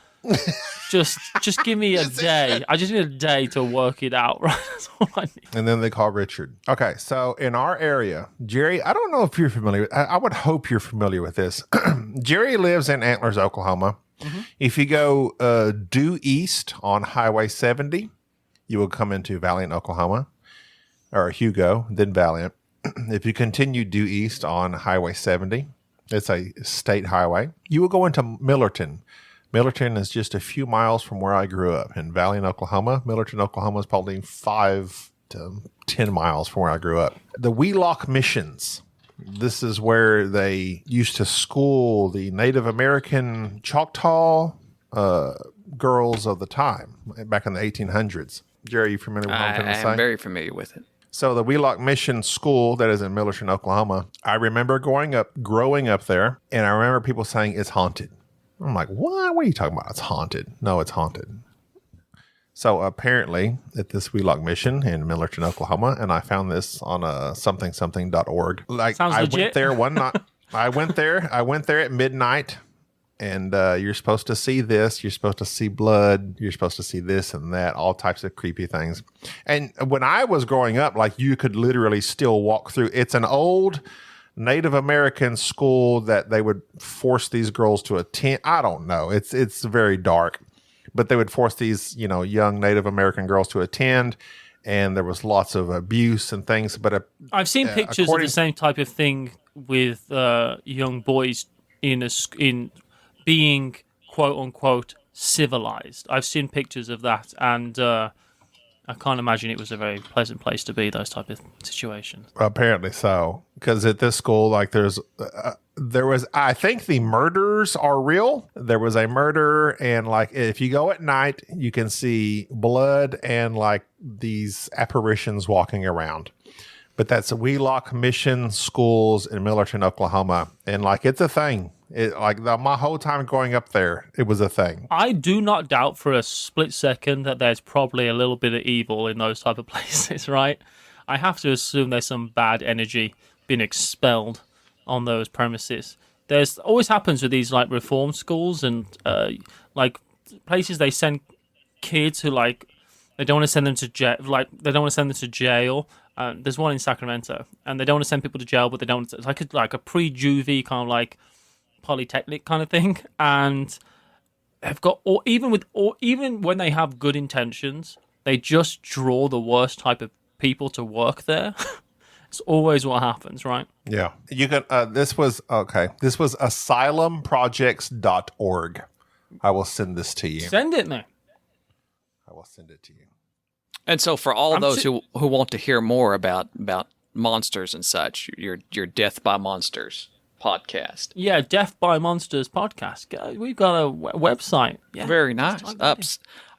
S4: Just give me a day. I just need a day to work it out, right? That's all I need.
S2: And then they call Richard. Okay, so in our area, Jerry, I don't know if you're familiar with, I would hope you're familiar with this. Jerry lives in Antlers, Oklahoma. Mm-hmm. If you go due east on Highway 70, you will come into Valiant, Oklahoma, or Hugo, then Valiant. if you continue due east on Highway 70, it's a state highway, you will go into Millerton. Millerton is just a few miles from where I grew up in Valley, Oklahoma. Millerton, Oklahoma is probably 5 to 10 miles from where I grew up. The Wheelock Missions. This is where they used to school the Native American Choctaw girls of the time, back in the 1800s. Jerry, you familiar with what I'm going to say?
S3: I'm very familiar with it.
S2: So the Wheelock Mission School that is in Millerton, Oklahoma, I remember growing up there, and I remember people saying it's haunted. I'm like, what? What are you talking about? It's haunted. No, it's haunted. So apparently at this Wheelock Mission in Millerton, Oklahoma, and I found this on something.org. Like
S4: Sounds legit.
S2: Went there one night. I went there at midnight, and you're supposed to see this. You're supposed to see blood. You're supposed to see this and that, all types of creepy things. And when I was growing up, like you could literally still walk through. It's an old Native American school that they would force these girls to attend. I don't know. It's very dark. But they would force these, young Native American girls to attend, and there was lots of abuse and things. But
S4: I've seen pictures of the same type of thing with young boys in being quote unquote civilized. I've seen pictures of that, and I can't imagine it was a very pleasant place to be. Those type of situations.
S2: Apparently so, because at this school, like there was, I think the murders are real. There was a murder, and like if you go at night, you can see blood and like these apparitions walking around. But that's Wheelock Mission Schools in Millerton, Oklahoma, and like it's a thing. My whole time growing up there, it was a thing.
S4: I do not doubt for a split second that there's probably a little bit of evil in those type of places, right? I have to assume there's some bad energy being expelled on those premises. There's always happens with these like reform schools and like places they send kids who like they don't want to send them to jail. Like they don't want to send them to jail. There's one in Sacramento, and they don't want to send people to jail, but they don't. It's like a pre-juvie kind of like polytechnic kind of thing, and they've got even when they have good intentions, they just draw the worst type of people to work there. It's always what happens, right?
S2: Yeah. You can this was asylumprojects.org. I will send this to you.
S4: Send it, man.
S2: I will send it to you.
S3: And so for all those who want to hear more about monsters and such, your Death by Monsters podcast.
S4: Yeah, Death by Monsters podcast. We've got a website. Yeah,
S3: very nice.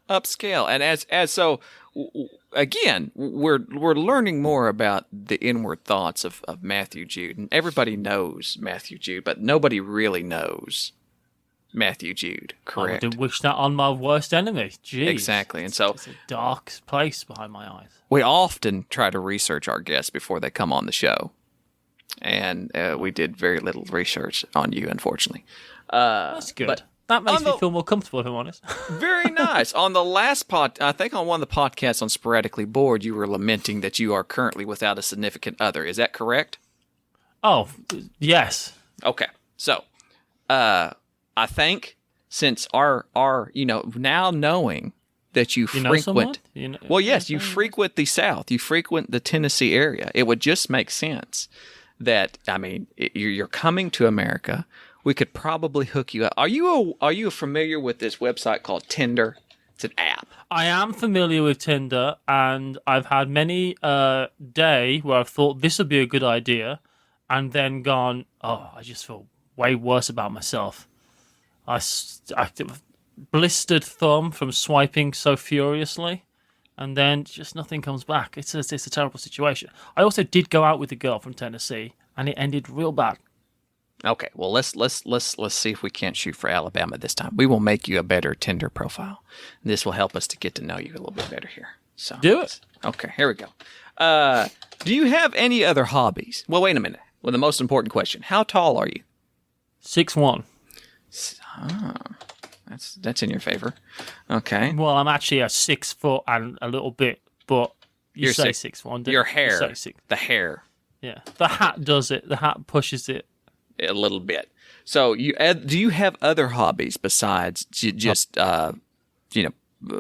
S3: Upscale. And as so again, we're learning more about the inward thoughts of Matthew Jude, and everybody knows Matthew Jude, but nobody really knows Matthew Jude. Correct.
S4: I would wish that on my worst enemy. Jeez.
S3: Exactly. And so
S4: it's a dark place behind my eyes.
S3: We often try to research our guests before they come on the show. And we did very little research on you, unfortunately.
S4: That's good. But that makes me feel more comfortable, if I'm honest.
S3: Very nice. On the last I think on one of the podcasts on Sporadically Bored, you were lamenting that you are currently without a significant other. Is that correct?
S4: Oh, yes.
S3: Okay. So, I think since our now knowing that you frequent, you frequent the South, you frequent the Tennessee area, it would just make sense that, I mean, you're coming to America. We could probably hook you up. Are you familiar with this website called Tinder? It's an app.
S4: I am familiar with Tinder, and I've had many day where I've thought this would be a good idea, and then gone, oh, I just feel way worse about myself. I blistered thumb from swiping so furiously, and then just nothing comes back. It's a terrible situation. I also did go out with a girl from Tennessee, and it ended real bad.
S3: Okay, well let's see if we can't shoot for Alabama this time. We will make you a better Tinder profile. This will help us to get to know you a little bit better here. So
S4: do it.
S3: Okay, here we go. Do you have any other hobbies? Well, wait a minute. Well, the most important question: how tall are you?
S4: 6'1".
S3: That's in your favor. Okay.
S4: Well, I'm actually a 6 foot and a little bit, but you say 6'1".
S3: Your hair, the hair.
S4: Yeah, the hat does it. The hat pushes it
S3: a little bit. So do you have other hobbies besides just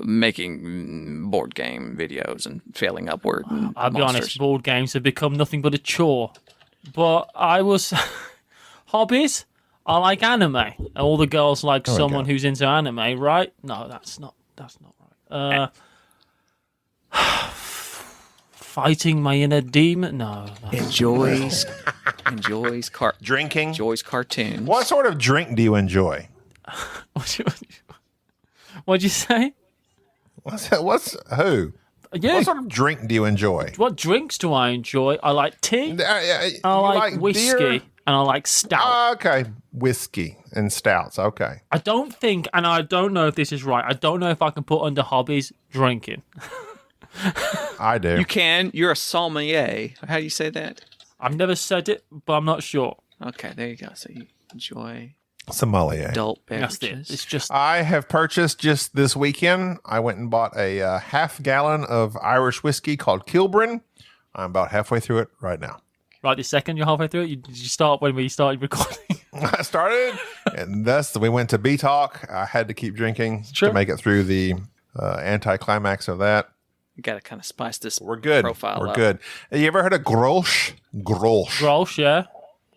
S3: making board game videos and failing upward. And
S4: I'll be
S3: monsters.
S4: honest, board games have become nothing but a chore. But I was hobbies. I like anime. And all the girls like someone who's into anime, right? No, that's not right. Fighting my inner demon? No.
S3: Enjoys
S2: Drinking.
S3: enjoys cartoons.
S2: What sort of drink do you enjoy?
S4: What'd you say?
S2: What's who?
S4: Yeah.
S2: What sort of drink do you enjoy?
S4: What drinks do I enjoy? I like tea. I like whiskey.
S2: beer?
S4: And I like stout.
S2: Okay, whiskey and stouts. Okay.
S4: I don't think, and I don't know if this is right, I don't know if I can put under hobbies drinking.
S2: I do.
S3: You can. You're a sommelier. How do you say that?
S4: I've never said it, but I'm not sure.
S3: Okay, there you go. So you enjoy
S2: Sommelier.
S3: adult
S4: That's
S3: beverages.
S4: it. It's just
S2: I have purchased just this weekend. I went and bought a half gallon of Irish whiskey called Kilburn. I'm about halfway through it right now.
S4: right this second. You're halfway through it. Did you start when we started recording?
S2: I started, and thus we went to B Talk. I had to keep drinking
S4: Sure.
S2: to make it through the anticlimax of that.
S3: You got to kind of spice this
S2: We're good.
S3: profile
S2: We're
S3: up.
S2: good. Have you ever heard of Grolsch? Grolsch.
S4: Grolsch, yeah.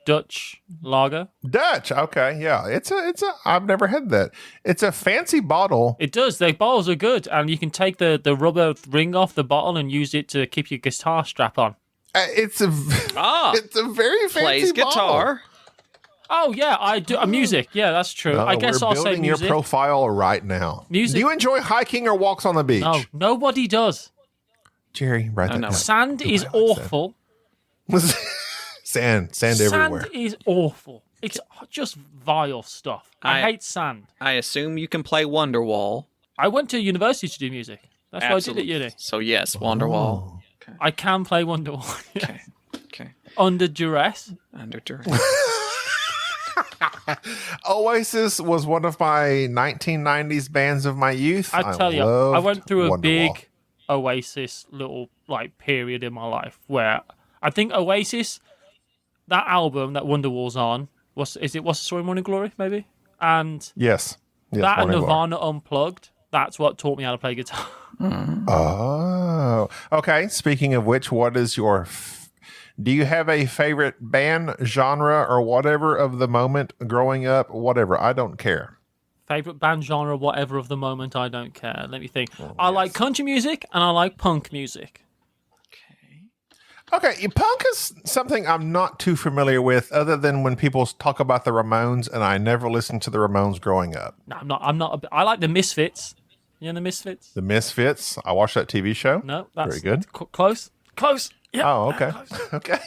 S4: Dutch lager.
S2: Dutch. Okay, yeah. It's a. I've never had that. It's a fancy bottle.
S4: It does. The bottles are good, and you can take the rubber ring off the bottle and use it to keep your guitar strap on.
S2: It's a.
S3: Ah,
S2: It's a very fancy
S3: plays
S2: bottle.
S3: guitar.
S4: Oh yeah, I do. Music, yeah, that's true. I guess
S2: we're
S4: I'll say
S2: building
S4: music.
S2: your profile right now.
S4: Music.
S2: Do you enjoy hiking or walks on the beach?
S4: No, nobody does.
S2: Jerry, write that
S3: no.
S2: down.
S4: Sand is
S2: Alex said.
S4: awful.
S2: Sand everywhere.
S4: Sand is awful. It's just vile stuff. I hate sand.
S3: I assume you can play Wonderwall.
S4: I went to university to do music. That's what I did at uni.
S3: So yes, Wonderwall.
S4: I can play Wonderwall.
S3: Okay. Okay.
S4: Under duress.
S3: Under duress.
S2: Oasis was one of my 1990s bands of my youth.
S4: I tell you, I
S2: loved
S4: went through a
S2: Wonderwall.
S4: big Oasis little period in my life where I think Oasis, that album that Wonderwall's on, What's the Story of Morning Glory, maybe? And
S2: Yes.
S4: that and
S2: Morning Glory.
S4: Nirvana Unplugged, that's what taught me how to play guitar.
S2: Oh, okay. Speaking of which, what is your? Do you have a favorite band, genre, or whatever of the moment growing up? Whatever, I don't care.
S4: Favorite band genre, whatever of the moment, I don't care. Let me think. I like country music and I like punk music.
S2: Okay, punk is something I'm not too familiar with, other than when people talk about the Ramones, and I never listened to the Ramones growing up.
S4: No, I'm not. I like the Misfits. You know the Misfits?
S2: The Misfits. I watched that TV show.
S4: No, that's
S2: Very good.
S4: Close. Yeah.
S2: Oh, okay. Okay.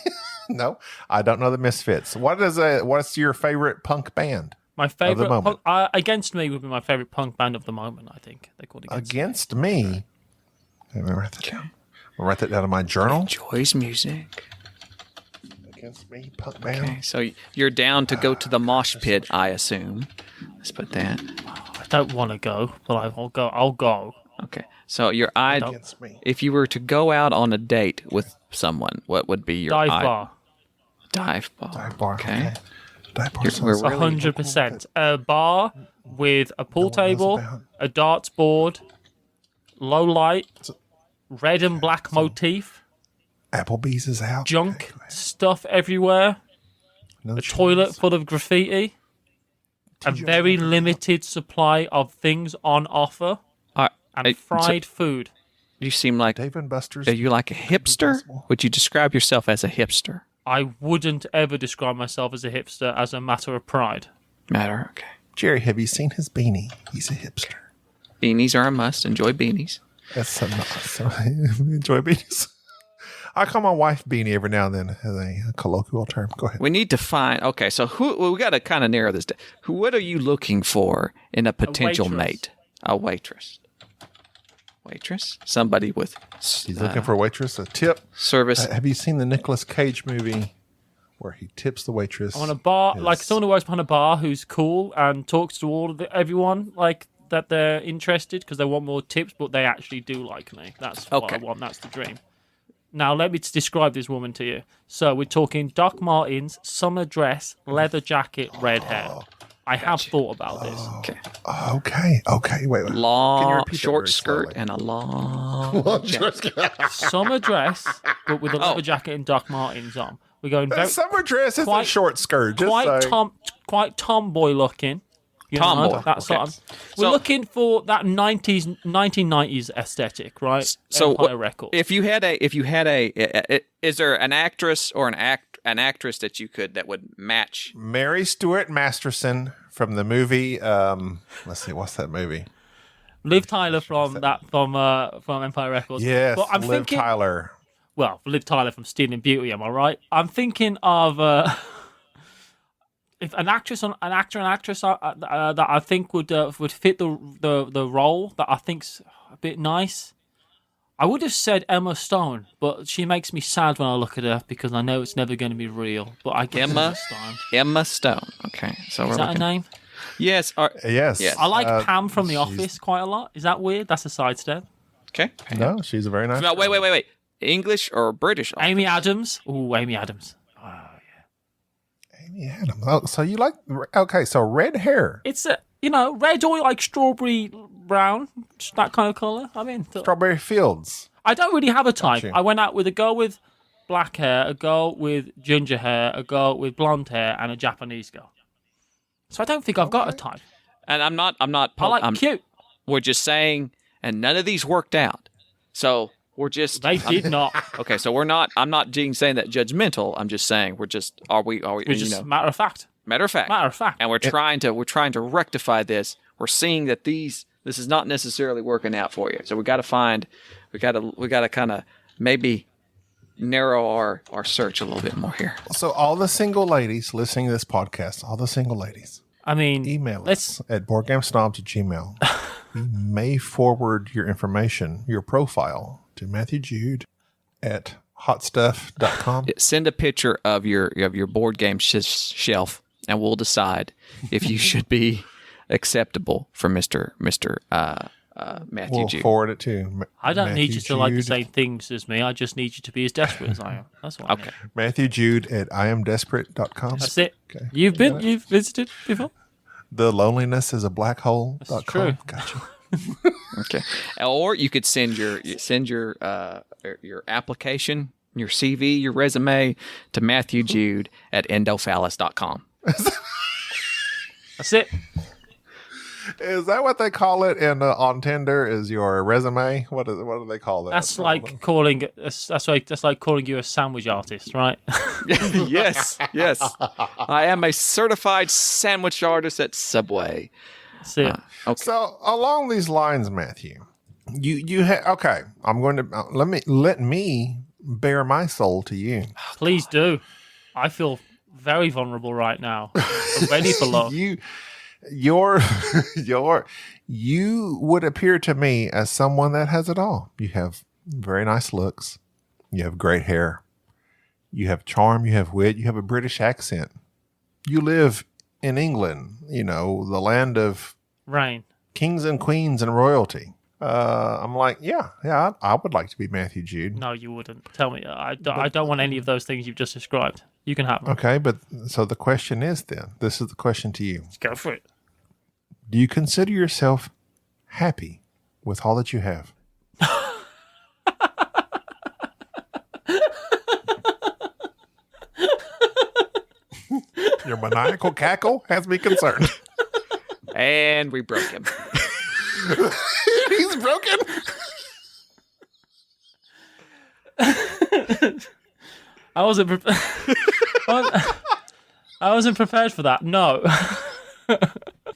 S2: No, I don't know the Misfits. What's your favorite punk band?
S4: My favorite
S2: moment.
S4: Against Me would be my favorite punk band of the moment. I think they're called
S2: Against Me. Let me write that down. I'll write that down in my journal.
S3: Enjoys music.
S2: Against Me, punk band.
S3: Okay, so you're down to go to the mosh pit, I assume. Let's put that.
S4: I don't want to go, but I'll go. I'll go.
S3: Okay, so your idea.
S2: Against Me.
S3: If you were to go out on a date with someone, what would be your
S4: Dive bar.
S3: Dive bar.
S2: Dive bar.
S3: Okay.
S2: Dive bar.
S3: We're
S2: sounds-
S3: really-
S4: 100%. A bar with a pool
S2: what that's
S4: table,
S2: about.
S4: a darts board, low light, red and black motif,
S2: Applebee's is out.
S4: junk
S2: Okay, go ahead.
S4: stuff everywhere,
S2: No
S4: a
S2: chance.
S4: toilet full of graffiti, a very limited supply of things on offer, and fried food.
S3: You seem like.
S2: Dave and Buster's.
S3: Are you like a hipster? Would you describe yourself as a hipster?
S4: I wouldn't ever describe myself as a hipster as a matter of pride.
S3: Matter. Okay.
S2: Jerry, have you seen his beanie? He's a hipster.
S3: Beanies are a must. Enjoy beanies.
S2: That's so enjoy beanies. I call my wife Beanie every now and then as a colloquial term. Go ahead.
S3: We need to find. Okay, so we got to kind of narrow this down. What are you looking for in a potential
S4: waitress.
S3: mate? A waitress. Waitress. Somebody with
S2: He's looking for a waitress, a tip.
S3: service.
S2: Have you seen the Nicolas Cage movie where he tips the waitress?
S4: On a bar,
S2: Yes.
S4: like someone who works behind a bar who's cool and talks to everyone like that they're interested because they want more tips, but they actually do like me. That's what I
S3: Okay.
S4: want. That's the dream. Now let me describe this woman to you. So we're talking Doc Martens, summer dress, leather jacket, red hair. I have thought about this.
S3: Okay.
S2: Okay. Wait. Can you
S3: Long,
S2: repeat that
S3: short
S2: very
S3: skirt
S2: slowly?
S3: and a long jacket.
S4: Summer dress, but with a leather jacket and Doc Martens on. We're going very
S2: Summer dress is a
S4: quite-
S2: short skirt. Just
S4: quite tomboy looking. You
S3: Tomboy,
S4: know, that sort of. We're
S3: So-
S4: looking for that 1990s aesthetic, right?
S3: So
S4: Empire Records.
S3: if you had a, is there an actress or an actress that would match?
S2: Mary Stuart Masterson from the movie. Let's see, what's that movie?
S4: Liv Tyler from Empire Records.
S2: Yes,
S4: but I'm
S2: Liv
S4: thinking,
S2: Tyler.
S4: well, Liv Tyler from Stealing Beauty. Am I right? I'm thinking of if an actor and actress that I think would fit the role that I think's a bit nice. I would have said Emma Stone, but she makes me sad when I look at her because I know it's never going to be real. But I guess Emma Stone.
S3: Emma Stone. Okay, so
S4: Is
S3: we're
S4: that
S3: looking.
S4: a name?
S3: Yes.
S2: Yes.
S4: I like Pam from The Office quite a lot. Is that weird? That's a sidestep.
S3: Okay.
S2: No, she's a very nice.
S3: No,
S2: girl.
S3: wait. English or British?
S4: Amy Adams. Ooh, Amy Adams.
S2: Amy Adams. Oh, so you like? Okay, so red hair,
S4: It's red or like strawberry brown, just that kind of color. I mean,
S2: Strawberry Fields.
S4: I don't really have a type.
S2: Gotcha.
S4: I went out with a girl with black hair, a girl with ginger hair, a girl with blonde hair, and a Japanese girl. So I don't think I've got a type.
S3: And I'm not.
S4: I like cute.
S3: We're just saying, and none of these worked out. So we're just.
S4: They did not.
S3: Okay, so we're not. I'm not saying that judgmental. I'm just saying we're just. Are we?
S4: We're just matter of fact.
S3: Matter of fact.
S4: Matter of fact.
S3: And we're trying to rectify this. We're seeing that this is not necessarily working out for you. So we got to kind of maybe narrow our search a little bit more here.
S2: So all the single ladies listening to this podcast, all the single ladies,
S4: I mean,
S2: email us at boardgamesnobs@gmail. You may forward your information, your profile, to Matthew Jude at hotstuff.com.
S3: Send a picture of your board game shelf, and we'll decide if you should be acceptable for Mr. Matthew
S2: We'll
S3: Jude.
S2: forward it to
S4: I don't need
S2: Matthew
S4: you to like the
S2: Jude.
S4: same things as me. I just need you to be as desperate as I am. That's what I
S3: Okay.
S4: need.
S2: Matthew Jude at iamdesperate.com.
S4: That's it.
S2: Okay.
S4: You've visited before?
S2: The loneliness is a black hole.com.
S4: true.
S2: Gotcha.
S3: Okay. Or you could send your application, your CV, your resume to Matthew Jude at endophallus.com.
S4: That's it.
S2: Is that what they call it on Tinder? Is your resume? What do they call that?
S4: That's like calling you a sandwich artist, right?
S3: Yes. I am a certified sandwich artist at Subway.
S4: That's it.
S3: Okay.
S2: So along these lines, Matthew, you okay. I'm going to let me bare my soul to you.
S4: Please do. I feel very vulnerable right now. I'm ready for love.
S2: You would appear to me as someone that has it all. You have very nice looks. You have great hair. You have charm. You have wit. You have a British accent. You live in England, the land of
S4: Rain.
S2: kings and queens and royalty. I'm like, yeah, I would like to be Matthew Jude.
S4: No, you wouldn't. Tell me. I don't want any of those things you've just described. You can have them.
S2: Okay, but so the question is then, this is the question to you.
S4: Let's go for it.
S2: Do you consider yourself happy with all that you have? Your maniacal cackle has me concerned.
S3: And we broke him.
S2: He's broken.
S4: I wasn't prepared. I wasn't prepared for that. No.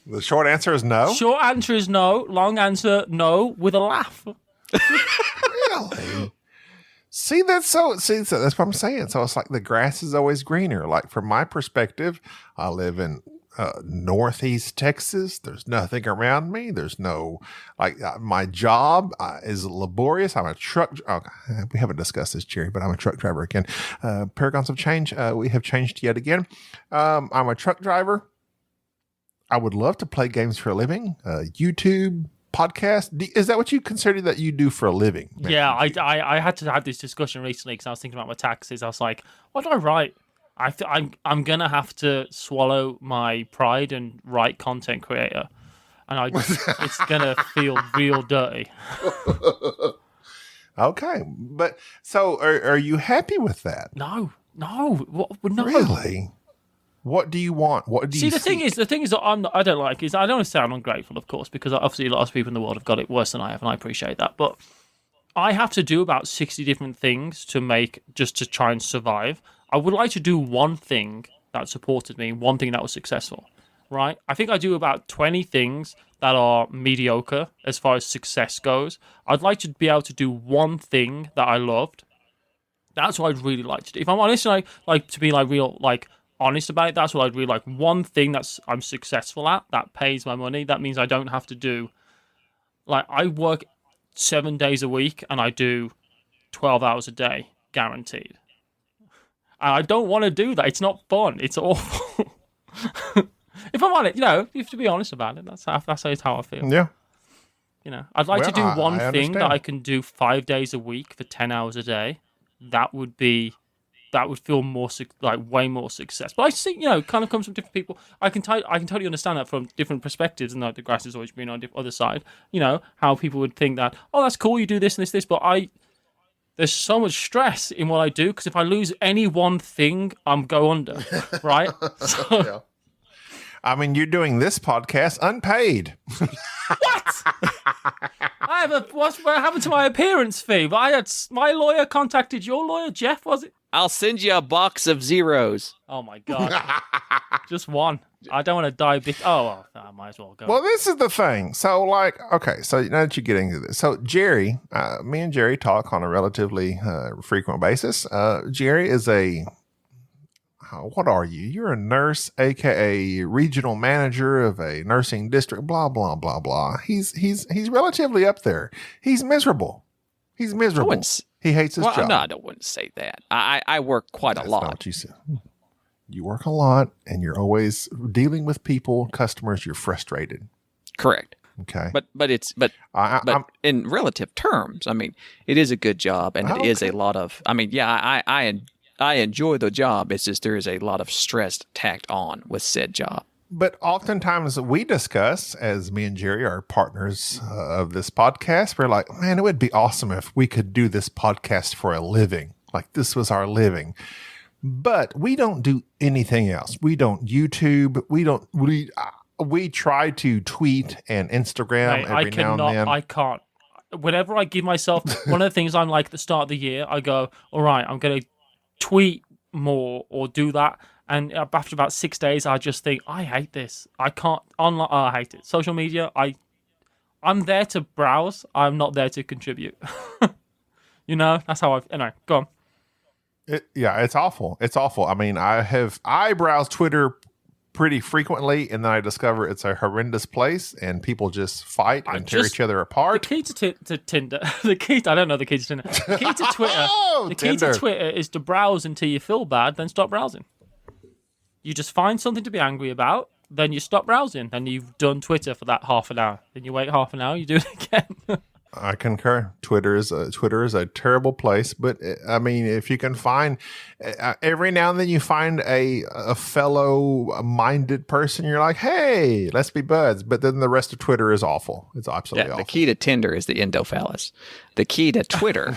S2: The short answer is no.
S4: Short answer is no. Long answer, no, with a laugh.
S2: Really? See, that's that's what I'm saying. So it's like the grass is always greener. Like from my perspective, I live in Northeast Texas. There's nothing around me. There's no, my job is laborious. I'm a truck. We haven't discussed this, Jerry, but I'm a truck driver again. Paragons of change. We have changed yet again. I'm a truck driver. I would love to play games for a living. YouTube, podcast. Is that what you consider that you do for a living?
S4: Yeah, I had to have this discussion recently because I was thinking about my taxes. I was like, what do I write? I'm gonna have to swallow my pride and write content creator, and it's gonna feel real dirty.
S2: Okay, but so are you happy with that?
S4: No. No.
S2: Really? What do you want? What do you
S4: the thing is that I don't like is I don't want to sound ungrateful, of course, because obviously a lot of people in the world have got it worse than I have, and I appreciate that. But I have to do about 60 different things just to try and survive. I would like to do one thing that supported me, one thing that was successful, right? I think I do about 20 things that are mediocre as far as success goes. I'd like to be able to do one thing that I loved. That's what I'd really like to do. If I'm honest, like to be like real, like honest about it, that's what I'd really like. One thing I'm successful at that pays my money. That means I don't have to do, like, I work 7 days a week and I do 12 hours a day, guaranteed. And I don't want to do that. It's not fun. It's awful. If I'm honest, you have to be honest about it. That's how I feel.
S2: Yeah.
S4: I'd like to do one
S2: I
S4: thing that
S2: understand.
S4: I can do 5 days a week for 10 hours a day. That would feel more way more success. But I see, kind of comes from different people. I can totally understand that from different perspectives, and the grass is always green on the other side. How people would think that, oh, that's cool, you do this and this, but there's so much stress in what I do, because if I lose any one thing, I'm go under, right? So,
S2: Yeah. I mean, you're doing this podcast unpaid.
S4: what happened to my appearance fee? My lawyer contacted your lawyer, Jeff, was it?
S3: I'll send you a box of zeros.
S4: Oh my God. Just one. I don't want to die. I might as well go.
S2: Well, this is the thing. So, okay, so now that you're getting to this. So, Jerry, me and Jerry talk on a relatively frequent basis. Jerry is what are you? You're a nurse, aka regional manager of a nursing district, blah, blah, blah, blah. He's relatively up there. He's miserable. He hates his job.
S3: No, I wouldn't say that. I work quite a lot.
S2: Not what you said. You work a lot, and you're always dealing with people, customers. You're frustrated.
S3: Correct.
S2: Okay.
S3: But in relative terms, I mean, it is a good job, and it is a lot of. I mean, yeah, I enjoy the job. It's just there is a lot of stress tacked on with said job.
S2: But oftentimes we discuss, as me and Jerry are partners of this podcast, we're like, man, it would be awesome if we could do this podcast for a living. Like this was our living. But we don't do anything else. We don't YouTube. We try to tweet and Instagram every now and then.
S4: I can't. Whenever I give myself, one of the things I'm like at the start of the year, I go, all right, I'm going to tweet more or do that. And after about 6 days, I just think, I hate this. I can't, I hate it. Social media, I'm there to browse. I'm not there to contribute. That's how anyway, go on.
S2: It's awful. It's awful. I mean, I browse Twitter pretty frequently, and then I discover it's a horrendous place, and people just fight and tear each other apart.
S4: The key to Tinder, I don't know the key to Tinder. The key to Twitter, key to Twitter is to browse until you feel bad, then stop browsing. You just find something to be angry about, then you stop browsing, and you've done Twitter for that half an hour. Then you wait half an hour, you do it again.
S2: I concur. Twitter is a terrible place, but I mean, if you can find every now and then you find a fellow minded person, you're like, hey, let's be buds. But then the rest of Twitter is awful. It's absolutely awful.
S3: The key to Tinder is the endophallus. The key to Twitter,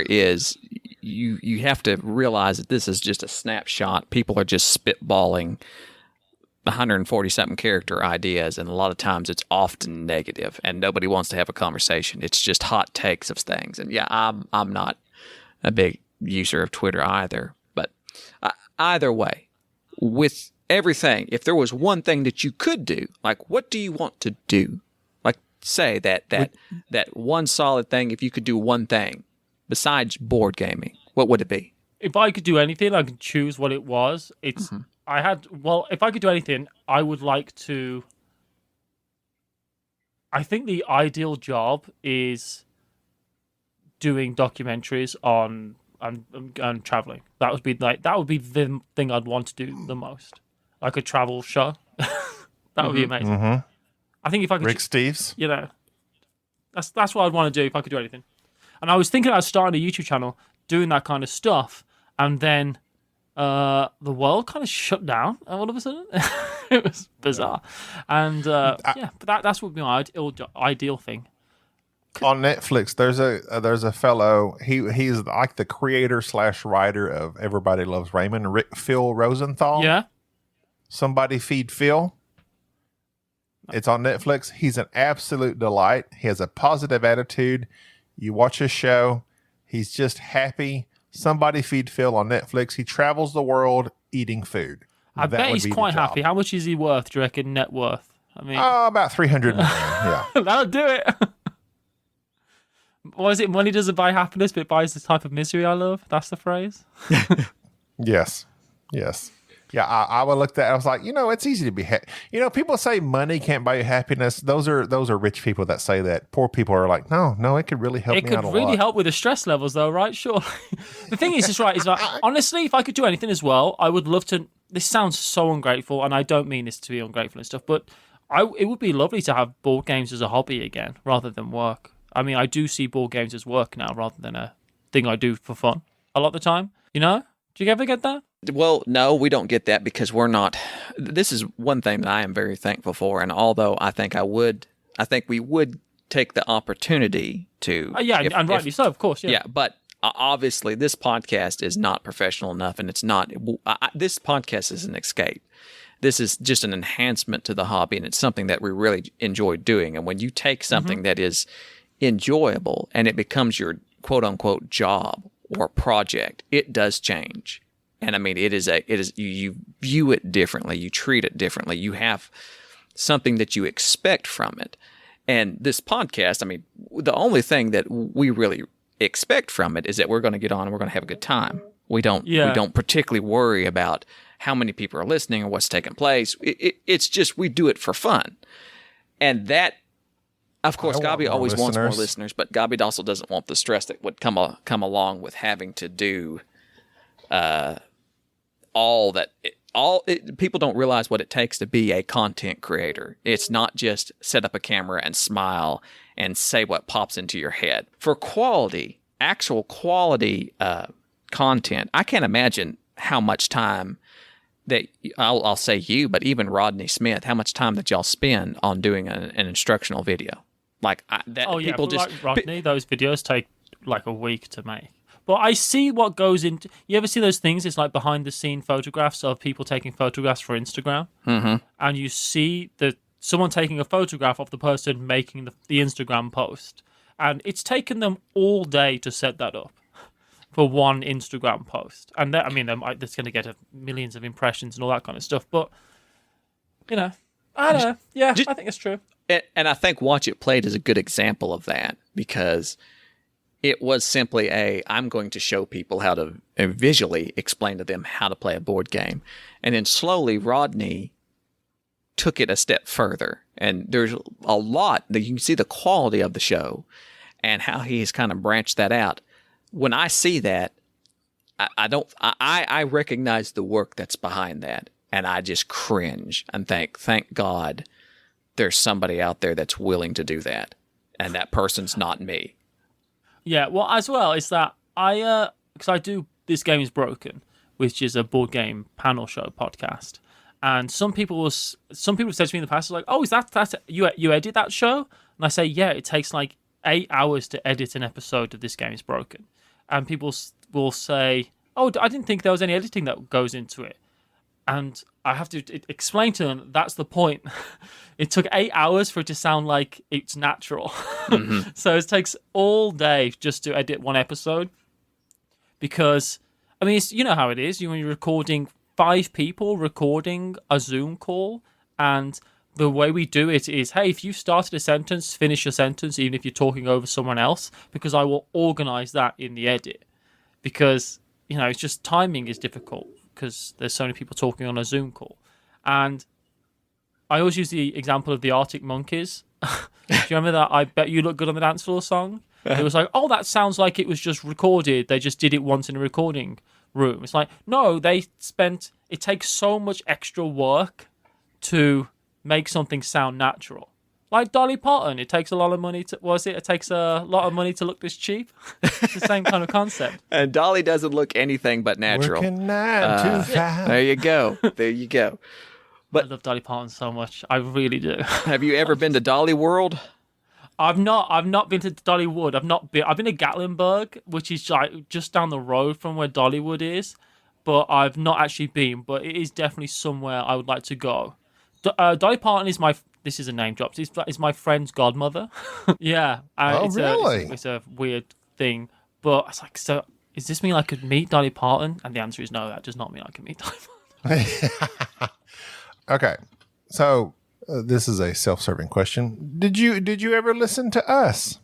S3: is you have to realize that this is just a snapshot. People are just spitballing 140-something character ideas, and a lot of times it's often negative, and nobody wants to have a conversation. It's just hot takes of things. And yeah, I'm not a big user of Twitter either. But either way, with everything, if there was one thing that you could do, like what do you want to do? Like say that one solid thing. If you could do one thing besides board gaming, what would it be?
S4: If I could do anything, I could choose what it was. It's. Mm-hmm. If I could do anything, I would like to. I think the ideal job is doing documentaries on traveling. That would be the thing I'd want to do the most, like a travel show. That would be amazing.
S2: Mm-hmm.
S4: I think if I could,
S2: Rick Steves,
S4: that's what I'd want to do if I could do anything. And I was thinking about starting a YouTube channel, doing that kind of stuff, and then the world kind of shut down all of a sudden. It was bizarre. And but that's what would be my ideal thing.
S2: On Netflix, there's a fellow. He's like the creator / writer of Everybody Loves Raymond, Phil Rosenthal.
S4: Yeah.
S2: Somebody Feed Phil. It's on Netflix. He's an absolute delight. He has a positive attitude. You watch his show, he's just happy. Somebody Feed Phil on Netflix. He travels the world eating food.
S4: I bet he's quite happy. How much is he worth, do you reckon, net worth? I mean,
S2: about 300 million. Yeah.
S4: That'll do it. What is it? Money doesn't buy happiness, but it buys the type of misery I love. That's the phrase.
S2: Yes. Yeah, I would look at that. I was like, it's easy to be happy. People say money can't buy you happiness. Those are rich people that say that. Poor people are like, no, it could really help me out a lot.
S4: It could really help with the stress levels, though, right? Sure. The thing is like, honestly, if I could do anything as well, I would love to. This sounds so ungrateful, and I don't mean this to be ungrateful and stuff, but it would be lovely to have board games as a hobby again, rather than work. I mean, I do see board games as work now, rather than a thing I do for fun a lot of the time. Do you ever get that?
S3: Well, no, we don't get that because we're not. This is one thing that I am very thankful for, and although I think we would take the opportunity to.
S4: And rightly so, of course. Yeah,
S3: but obviously, this podcast is not professional enough, and it's not. This podcast is an escape. This is just an enhancement to the hobby, and it's something that we really enjoy doing. And when you take something that is enjoyable and it becomes your quote unquote job or project, it does change. And I mean, it is you view it differently, you treat it differently, you have something that you expect from it. And this podcast, I mean, the only thing that we really expect from it is that we're going to get on and we're going to have a good time. We don't particularly worry about how many people are listening or what's taking place. It's just we do it for fun. And that, of course, Gabi always wants more listeners, but Gabi also doesn't want the stress that would come along with having to do people don't realize what it takes to be a content creator. It's not just set up a camera and smile and say what pops into your head. For actual quality content, I can't imagine how much time that I'll say you, but even Rodney Smith, how much time that y'all spend on doing an instructional video. Like people just
S4: like Rodney, those videos take like a week to make. But I see what goes into. You ever see those things? It's like behind the scene photographs of people taking photographs for Instagram, and you see someone taking a photograph of the person making the Instagram post, and it's taken them all day to set that up for one Instagram post. And that's going to get millions of impressions and all that kind of stuff. But I don't know. Yeah, I think it's true.
S3: And I think Watch It Played is a good example of that, because it was simply I'm going to show people how to visually explain to them how to play a board game. And then slowly Rodney took it a step further. And there's a lot that you can see the quality of the show and how he has kind of branched that out. When I see that, I recognize the work that's behind that. And I just cringe and thank God there's somebody out there that's willing to do that. And that person's not me.
S4: Yeah, well, as well, is that because I do This Game is Broken, which is a board game panel show podcast. And some people have said to me in the past, like, oh, is that you edit that show? And I say, yeah, it takes like 8 hours to edit an episode of This Game is Broken. And people will say, oh, I didn't think there was any editing that goes into it. And I have to explain to them, that's the point. It took 8 hours for it to sound like it's natural. So it takes all day just to edit one episode. Because, I mean, you know how it is. When you're recording 5 people recording a Zoom call, and the way we do it is, hey, if you started a sentence, finish your sentence, even if you're talking over someone else, because I will organize that in the edit. Because, it's just timing is difficult, because there's so many people talking on a Zoom call. And I always use the example of the Arctic Monkeys. Do you remember that I Bet You Look Good on the Dance Floor song? It was like, oh, that sounds like it was just recorded. They just did it once in a recording room. It's like, no, it takes so much extra work to make something sound natural. Like Dolly Parton, it takes a lot of money to. It takes a lot of money to look this cheap. It's the same kind of concept.
S3: And Dolly doesn't look anything but natural.
S2: Working 9 to 5.
S3: There you go. There you go.
S4: I love Dolly Parton so much. I really do.
S3: Have you ever been to Dolly World?
S4: I've not been to Dollywood. I've been to Gatlinburg, which is like just down the road from where Dollywood is, but I've not actually been. But it is definitely somewhere I would like to go. Dolly Parton is my. This is a name drop. It's my friend's godmother. Yeah.
S2: Really?
S4: It's a weird thing. But it's like, so does this mean I could meet Dolly Parton? And the answer is no. That does not mean I can meet Dolly Parton.
S2: Okay, so this is a self-serving question. Did you ever listen to us?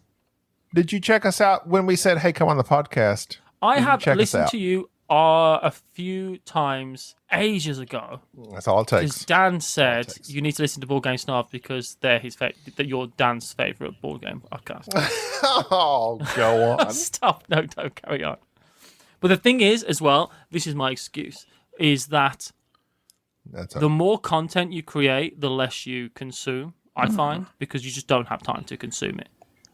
S2: Did you check us out when we said, "Hey, come on the podcast"?
S4: I have listened to you a few times ages ago.
S2: That's all it takes.
S4: Because Dan said you need to listen to Board Game Snobs because they're that you're Dan's favorite board game podcast.
S2: Oh, go on.
S4: Stop! No, don't carry on. But the thing is, as well, this is my excuse: is that the more content you create, the less you consume. I find because you just don't have time to consume it,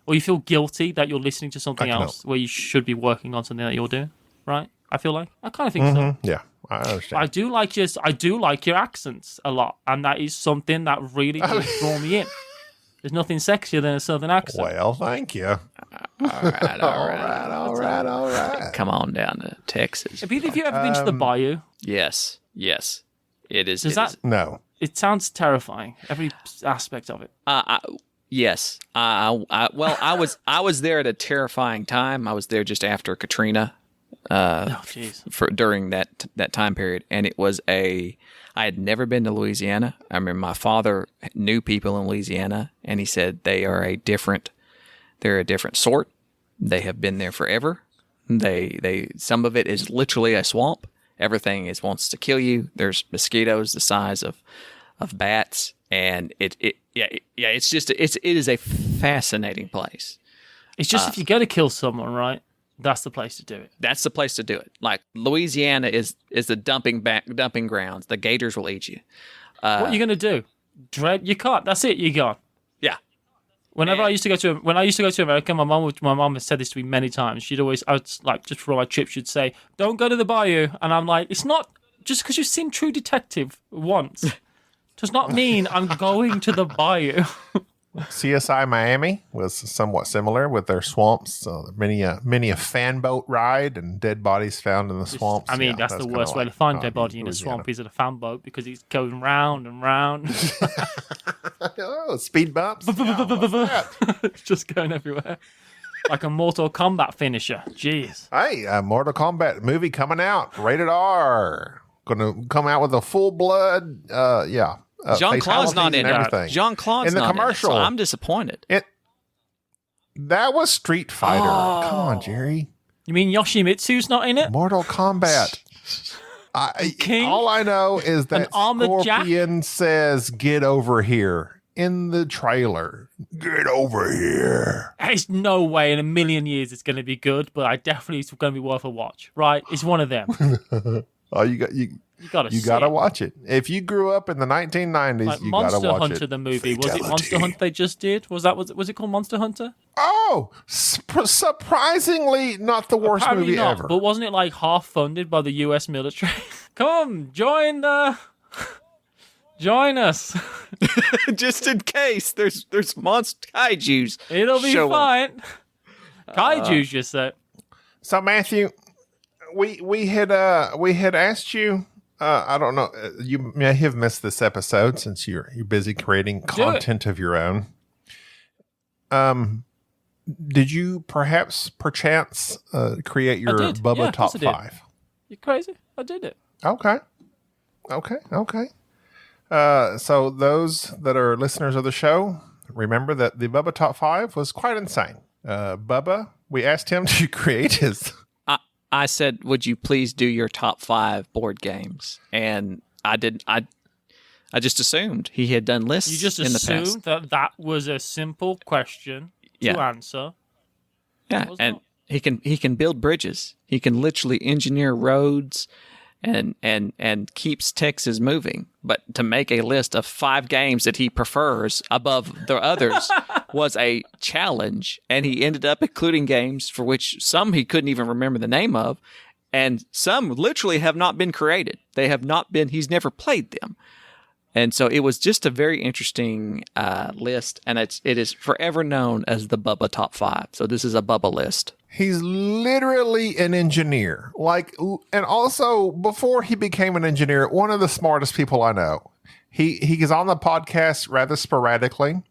S4: or you feel guilty that you're listening to something else where you should be working on something that you're doing. Right? I feel like I kind of think so.
S2: Yeah, I understand.
S4: I do like your accents a lot, and that is something that really does draw me in. There's nothing sexier than a southern accent.
S2: Well, thank you.
S3: All right. Come on down to Texas.
S4: Have you ever been to the bayou?
S3: Yes. It is.
S2: No.
S4: It sounds terrifying. Every aspect of it.
S3: Yes. I was there at a terrifying time. I was there just after Katrina. During that time period, and it was I had never been to Louisiana. I remember my father knew people in Louisiana, and he said they're a different sort. They have been there forever. Some of it is literally a swamp. Everything wants to kill you. There's mosquitoes the size of bats, and it is a fascinating place.
S4: It's just if you're going to kill someone, right? That's the place to do it.
S3: That's the place to do it. Like Louisiana is the dumping grounds. The gators will eat you.
S4: What are you going to do? You can't. That's it. You're gone.
S3: Yeah.
S4: I used to go to America, my mom has said this to me many times. I was like, just for all my trips, she'd say, "Don't go to the bayou," and I'm like, it's not just because you've seen True Detective once does not mean I'm going to the bayou.
S2: CSI Miami was somewhat similar with their swamps. So many a fan boat ride and dead bodies found in the swamps.
S4: I mean, that's the worst way to find a dead body in a swamp is at a fan boat because it's going round and round.
S2: Oh, speed bumps.
S4: Just going everywhere. Like a Mortal Kombat finisher. Jeez.
S2: Hey, Mortal Kombat movie coming out. Rated R. Going to come out with a full blood.
S3: Jean-Claude's not in it. Jean-Claude's
S2: in the
S3: not
S2: commercial.
S3: In it, so I'm disappointed.
S2: That was Street Fighter.
S4: Oh.
S2: Come on, Jerry.
S4: You mean Yoshimitsu's not in it?
S2: Mortal Kombat. All I know is that Scorpion says, "Get over here." In the trailer. Get over here.
S4: There's no way in a million years it's going to be good, but I definitely it's going to be worth a watch. Right? It's one of them.
S2: Oh, you gotta watch it. If you grew up in the 1990s,
S4: like
S2: you
S4: Monster
S2: gotta watch
S4: Hunter,
S2: it.
S4: the movie. Was it Monster Hunter they just did? Was it called Monster Hunter?
S2: Oh, surprisingly, not the worst
S4: Apparently
S2: movie
S4: not,
S2: ever.
S4: But wasn't it like half funded by the U.S. military? Come, join us.
S3: Just in case there's monster kaiju's.
S4: It'll be fine. Kaiju's, you said.
S2: So Matthew, we had asked you. I don't know. You may have missed this episode since you're busy creating content of your own. Did you perchance create your Bubba top 5?
S4: You're crazy. I did it.
S2: Okay. So those that are listeners of the show, remember that the Bubba top 5 was quite insane. Bubba, we asked him to create his.
S3: I said, "Would you please do your top 5 board games?" And I did. I just assumed he had done lists.
S4: You just
S3: in the past.
S4: assumed that was a simple question to answer.
S3: Yeah, and he can build bridges. He can literally engineer roads and keeps Texas moving. But to make a list of 5 games that he prefers above the others was a challenge, and he ended up including games for which some he couldn't even remember the name of, and some literally have not been created. They have not been. He's never played them. And so it was just a very interesting list, and it is forever known as the Bubba Top 5. So this is a Bubba list.
S2: He's literally an engineer. And also, before he became an engineer, one of the smartest people I know. He is on the podcast rather sporadically.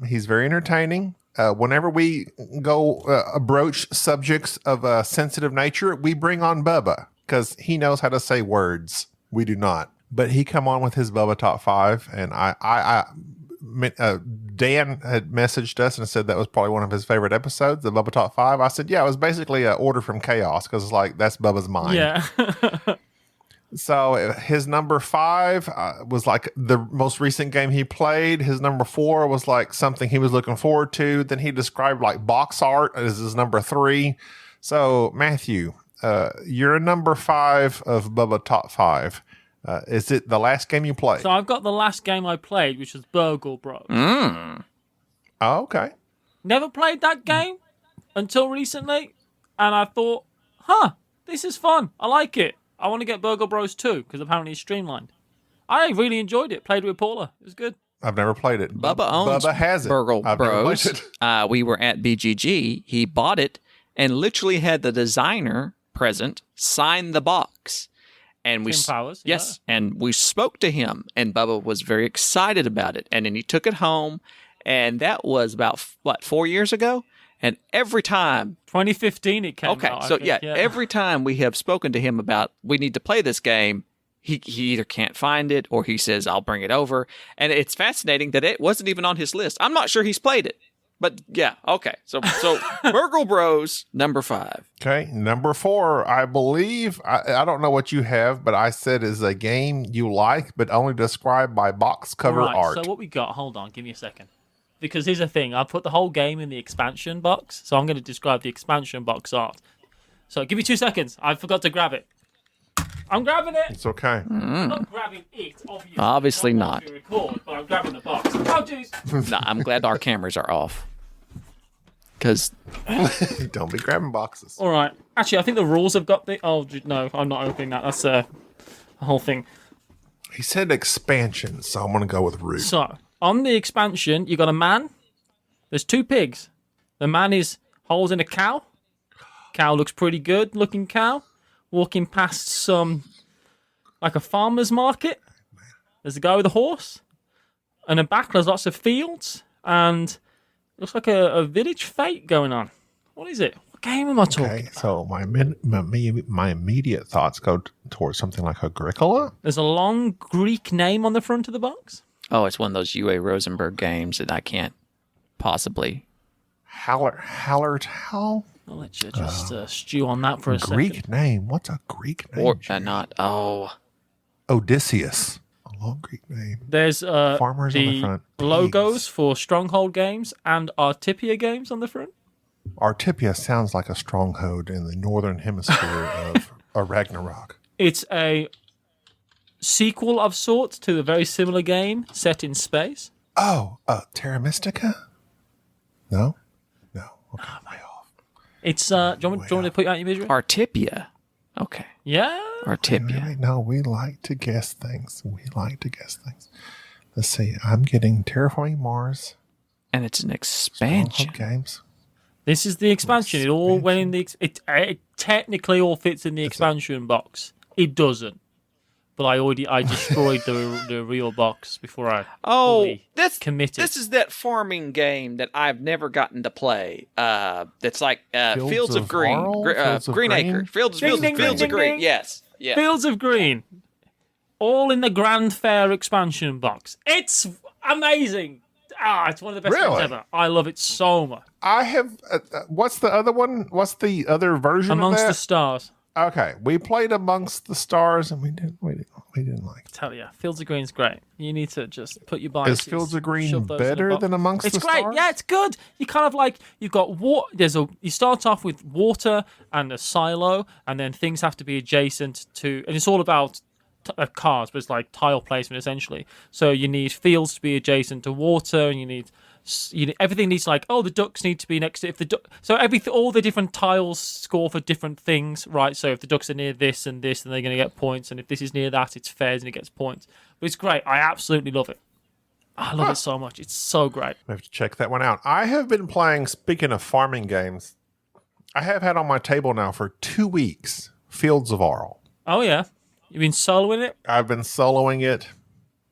S2: He's very entertaining. Whenever we go broach subjects of a sensitive nature, we bring on Bubba because he knows how to say words. We do not. But he come on with his Bubba Top 5, and Dan had messaged us and said that was probably one of his favorite episodes, the Bubba Top 5. I said, yeah, it was basically an order from chaos because it's like, that's Bubba's mind.
S4: Yeah.
S2: So his number 5 was like the most recent game he played. His number 4 was like something he was looking forward to. Then he described like box art as his number 3. So Matthew, you're number 5 of Bubba Top 5. Is it the last game you played?
S4: So I've got the last game I played, which was Burgle Bros.
S2: Oh, okay.
S4: Never played that game until recently, and I thought, this is fun. I like it. I want to get Burgle Bros 2, because apparently it's streamlined. I really enjoyed it. Played with Paula. It was good.
S2: I've never played it.
S3: Bubba
S2: has it.
S3: Burgle
S2: I've never
S3: Bros.
S2: played it.
S3: We were at BGG. He bought it and literally had the designer present sign the box. And
S4: Tim Powers.
S3: Yes, and we spoke to him, and Bubba was very excited about it. And then he took it home, and that was about, 4 years ago? And every time...
S4: 2015 it came out.
S3: Okay, so
S4: yeah,
S3: every time we have spoken to him about, we need to play this game, he either can't find it, or he says, I'll bring it over. And it's fascinating that it wasn't even on his list. I'm not sure he's played it. But yeah, okay. So Burgle Bros, number 5.
S2: Okay, number 4, I believe, I don't know what you have, but I said is a game you like, but only described by box cover art.
S4: So what we got, hold on, give me a second. Because here's the thing, I put the whole game in the expansion box, so I'm going to describe the expansion box art. So give me 2 seconds, I forgot to grab it. I'm grabbing it!
S2: It's okay.
S4: I'm not grabbing it, obviously.
S3: Obviously not.
S4: Record, but I'm grabbing the box. Oh, jeez!
S3: No, I'm glad our cameras are off. Because...
S2: Don't be grabbing boxes.
S4: All right. Actually, I think the rules have got the... Oh, no, I'm not opening that. That's a whole thing.
S2: He said expansion, so I'm going to go with root.
S4: So, on the expansion, you got a man. There's 2 pigs. The man is holding a cow. Cow looks pretty good looking cow. Walking past some... like a farmer's market. There's a guy with a horse. And in the back, there's lots of fields. And... looks like a village fete going on. What is it? What game am I talking about?
S2: So my immediate thoughts go towards something like Agricola.
S4: There's a long Greek name on the front of the box.
S3: Oh, it's one of those UA Rosenberg games that I can't possibly...
S2: Hallertau?
S4: I'll let you just stew on that for a second.
S2: Greek name? What's a Greek name?
S3: Or
S2: Odysseus. A long Greek name.
S4: There's
S2: Farmers on the front.
S4: Logos for Stronghold games and Artipia games on the front.
S2: Artipia sounds like a stronghold in the northern hemisphere of a Ragnarok.
S4: It's a sequel of sorts to a very similar game set in space.
S2: Oh, Terra Mystica? No? No. Okay, way off.
S4: It's, do you want me to put you out your misery?
S3: Artipia. Okay.
S4: Yeah?
S3: Artipia.
S2: Wait, no, we like to guess things. Let's see. I'm getting Terraforming Mars.
S3: And it's an expansion.
S2: Games.
S4: This is the expansion. It all went in the... It technically all fits in the expansion box. It doesn't. But I destroyed the real box before I committed.
S3: This is that farming game that I've never gotten to play. That's like Fields of Green. Green Acre. Fields of Green. Yes. Yeah.
S4: Fields of Green. All in the Grand Fair expansion box. It's amazing. It's one of the best games ever. I love it so much.
S2: I have... what's the other one? What's the other version
S4: Amongst
S2: of that?
S4: the Stars.
S2: Okay, we played Amongst the Stars, and we didn't like it.
S4: Tell you, Fields of Green's great. You need to just put your biases.
S2: Is Fields of Green
S4: shove those in a
S2: better
S4: box.
S2: than Amongst the Stars?
S4: It's great. Yeah, it's good. You kind of like you've got water. You start off with water and a silo, and then things have to be adjacent to, and it's all about cars, but it's like tile placement essentially. So you need fields to be adjacent to water, and you need everything needs like the ducks need to be next to all the different tiles score for different things, right? So if the ducks are near this and this, then they're going to get points, and if this is near that, it's fairs and it gets points. But it's great. I absolutely love it. I love it so much. It's so great.
S2: I have to check that one out. I have been playing. Speaking of farming games, I have had on my table now for 2 weeks Fields of Arl.
S4: Oh yeah, you've been soloing it.
S2: I've been soloing it.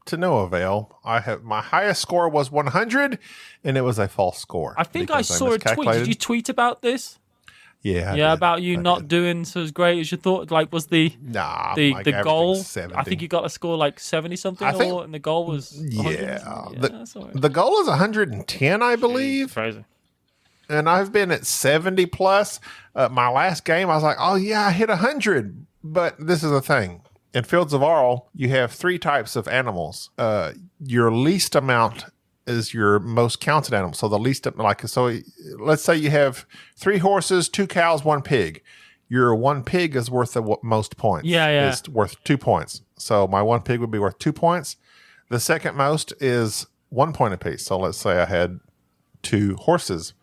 S2: To no avail. My highest score was 100, and it was a false score.
S4: I think I saw a tweet. Did you tweet about this?
S2: Yeah,
S4: about you not doing so as great as you thought. Like, was the goal?
S2: 70.
S4: I think you got a score like 70 something, and the goal was
S2: the goal is 110, I believe.
S4: Jeez, crazy.
S2: And I've been at 70 plus. My last game, I was like, oh yeah, I hit 100. But this is the thing. In Fields of Arl, you have 3 types of animals. Your least amount is your most counted animal. So the least, let's say you have 3 horses, 2 cows, 1 pig. Your 1 pig is worth the most points.
S4: Yeah.
S2: It's worth 2 points. So my 1 pig would be worth 2 points. The second most is 1 point apiece. So let's say I had 2 horses.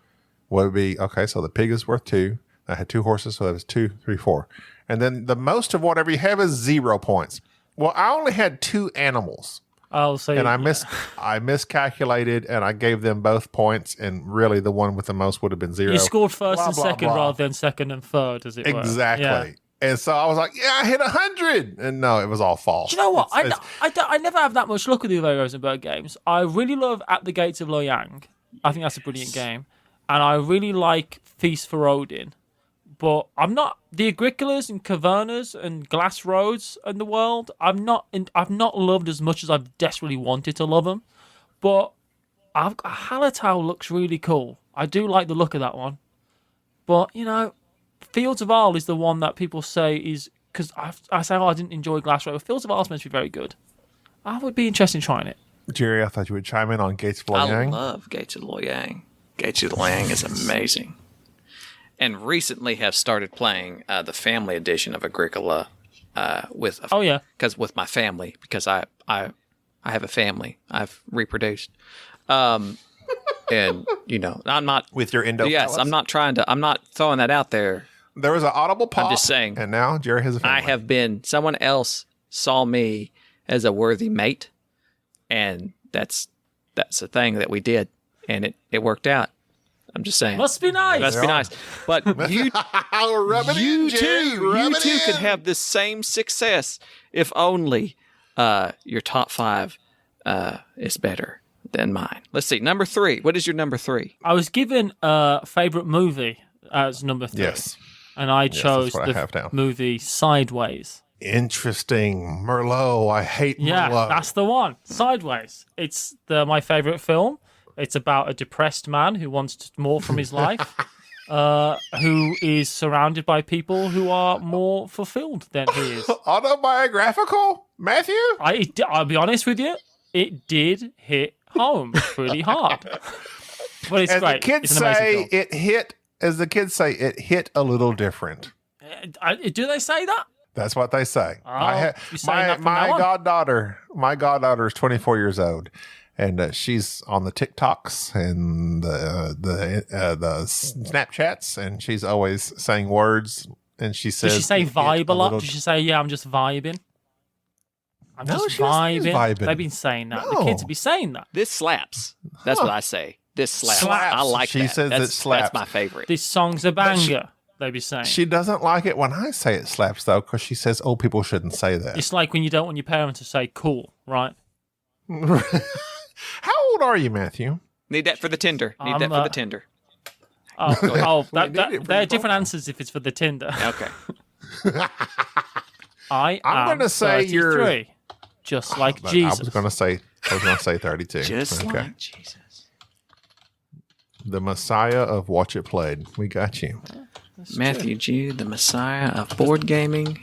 S2: What would be, okay, so the pig is worth 2. I had 2 horses, so that was 2, 3, 4. And then the most of whatever you have is 0 points. Well, I only had 2 animals.
S4: I'll say,
S2: and I miscalculated, and I gave them both points. And really, the one with the most would have been 0.
S4: You scored first and second rather than second and third, as it were.
S2: Exactly. Yeah. And so I was like, yeah, I hit 100. And no, it was all false.
S4: Do you know what? I never have that much luck with the Rosenberg games. I really love At the Gates of Loyang. I think that's a brilliant game. And I really like Feast for Odin. But I'm not the Agricolas and Cavernas and Glass Roads in the world. I've not loved as much as I've desperately wanted to love them. But Hallertau looks really cool. I do like the look of that one. But Fields of Arl is the one that people say is because I say I didn't enjoy Glass Road. Fields of Arl is meant to be very good. I would be interested in trying it.
S2: Jerry, I thought you would chime in on Gates of Loyang.
S3: I love Gates of Loyang. Gates of Loyang is amazing. And recently have started playing the family edition of Agricola with my family, because I have a family. I've reproduced. And I'm not
S2: with your endo.
S3: Yes, I'm not throwing that out there.
S2: There was an audible pop.
S3: I'm just saying.
S2: And now Jerry has a family.
S3: Someone else saw me as a worthy mate, and that's a thing that we did, and it worked out. I'm just saying.
S4: Must be nice.
S3: Must be nice. But you too could have this same success if only your top 5 is better than mine. Let's see. Number 3. What is your number 3?
S4: I was given a favorite movie as number 3.
S2: Yes.
S4: And I chose the movie Sideways.
S2: Interesting. Merlot. I hate Merlot.
S4: Yeah, that's the one. Sideways. It's my favorite film. It's about a depressed man who wants more from his life, who is surrounded by people who are more fulfilled than he is.
S2: Autobiographical, Matthew?
S4: I'll be honest with you, it did hit home pretty hard. But it's great.
S2: As the kids say, it hit a little different.
S4: Do they say that?
S2: That's what they say.
S4: My
S2: goddaughter is 24 years old. And she's on the TikToks and the Snapchats, and she's always saying words. And she says,
S4: "Does she say vibe a lot? Does she say, yeah, I'm just vibing? I'm just vibing." They've been saying that. The kids be saying that.
S3: This slaps. That's what I say. This slaps. I like that.
S2: She says it slaps.
S3: That's my favorite.
S4: This song's a banger. They be saying.
S2: She doesn't like it when I say it slaps, though, because she says old people shouldn't say that.
S4: It's like when you don't want your parents to say cool, right?
S2: How old are you, Matthew?
S3: Need that for the Tinder. Need that for the Tinder.
S4: There are different answers if it's for the Tinder.
S3: Okay.
S4: I'm
S2: going to say
S4: 33,
S2: you're
S4: just like Jesus.
S2: I was going to say 32.
S3: Just like Jesus.
S2: The Messiah of Watch It Played. We got you.
S3: Matthew Jude, the Messiah of board gaming.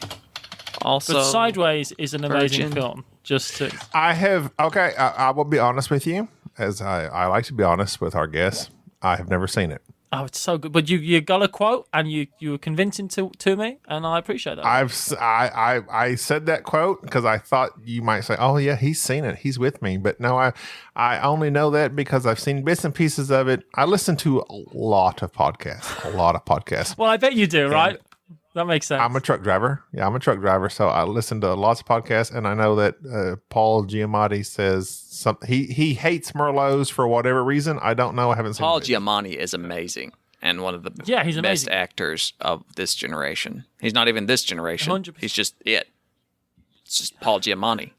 S3: Also,
S4: But Sideways is an amazing
S3: Virgin.
S4: film. Just to,
S2: I will be honest with you, as I like to be honest with our guests. I have never seen it.
S4: oh, it's so good. But you got a quote, and you were convincing to me, and I appreciate that.
S2: I said that quote because I thought you might say, "Oh yeah, he's seen it. He's with me." But no, I only know that because I've seen bits and pieces of it. I listen to a lot of podcasts.
S4: Well, I bet you do, right? That makes sense.
S2: I'm a truck driver. Yeah, I'm a truck driver, so I listen to lots of podcasts, and I know that Paul Giamatti says something. He hates Merlots for whatever reason. I don't know. I haven't seen
S3: Paul
S2: it.
S3: Giamatti is amazing and one of the
S4: he's
S3: best
S4: amazing.
S3: actors of this generation. He's not even this generation.
S4: 100%.
S3: He's just it. It's just Paul Giamatti.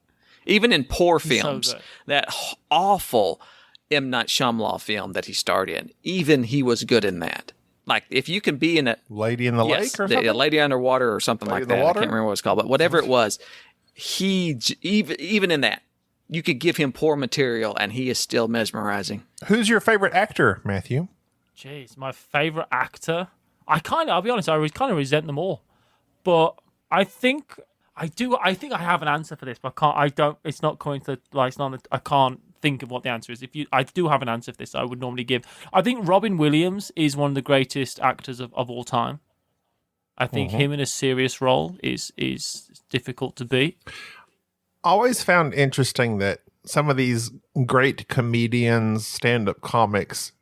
S3: Even in poor
S4: so
S3: films,
S4: good.
S3: that awful M. Night Shyamalan film that he starred in, even he was good in that. Like, if you can be in a
S2: Lady in the Lake or something.
S3: the Lady Underwater or something
S2: Lady
S3: like
S2: in the
S3: that. I
S2: Water?
S3: can't remember what it's called, but whatever it was, even in that, you could give him poor material and he is still mesmerizing.
S2: Who's your favorite actor, Matthew?
S4: Jeez, my favorite actor. I'll be honest, I kind of resent them all. But I think I have an answer for this, but it's not going to, like, it's not, I can't think of what the answer is. I do have an answer for this, I would normally give. I think Robin Williams is one of the greatest actors of all time. I think him in a serious role is difficult to beat.
S2: Always found interesting that some of these great comedians, stand-up comics,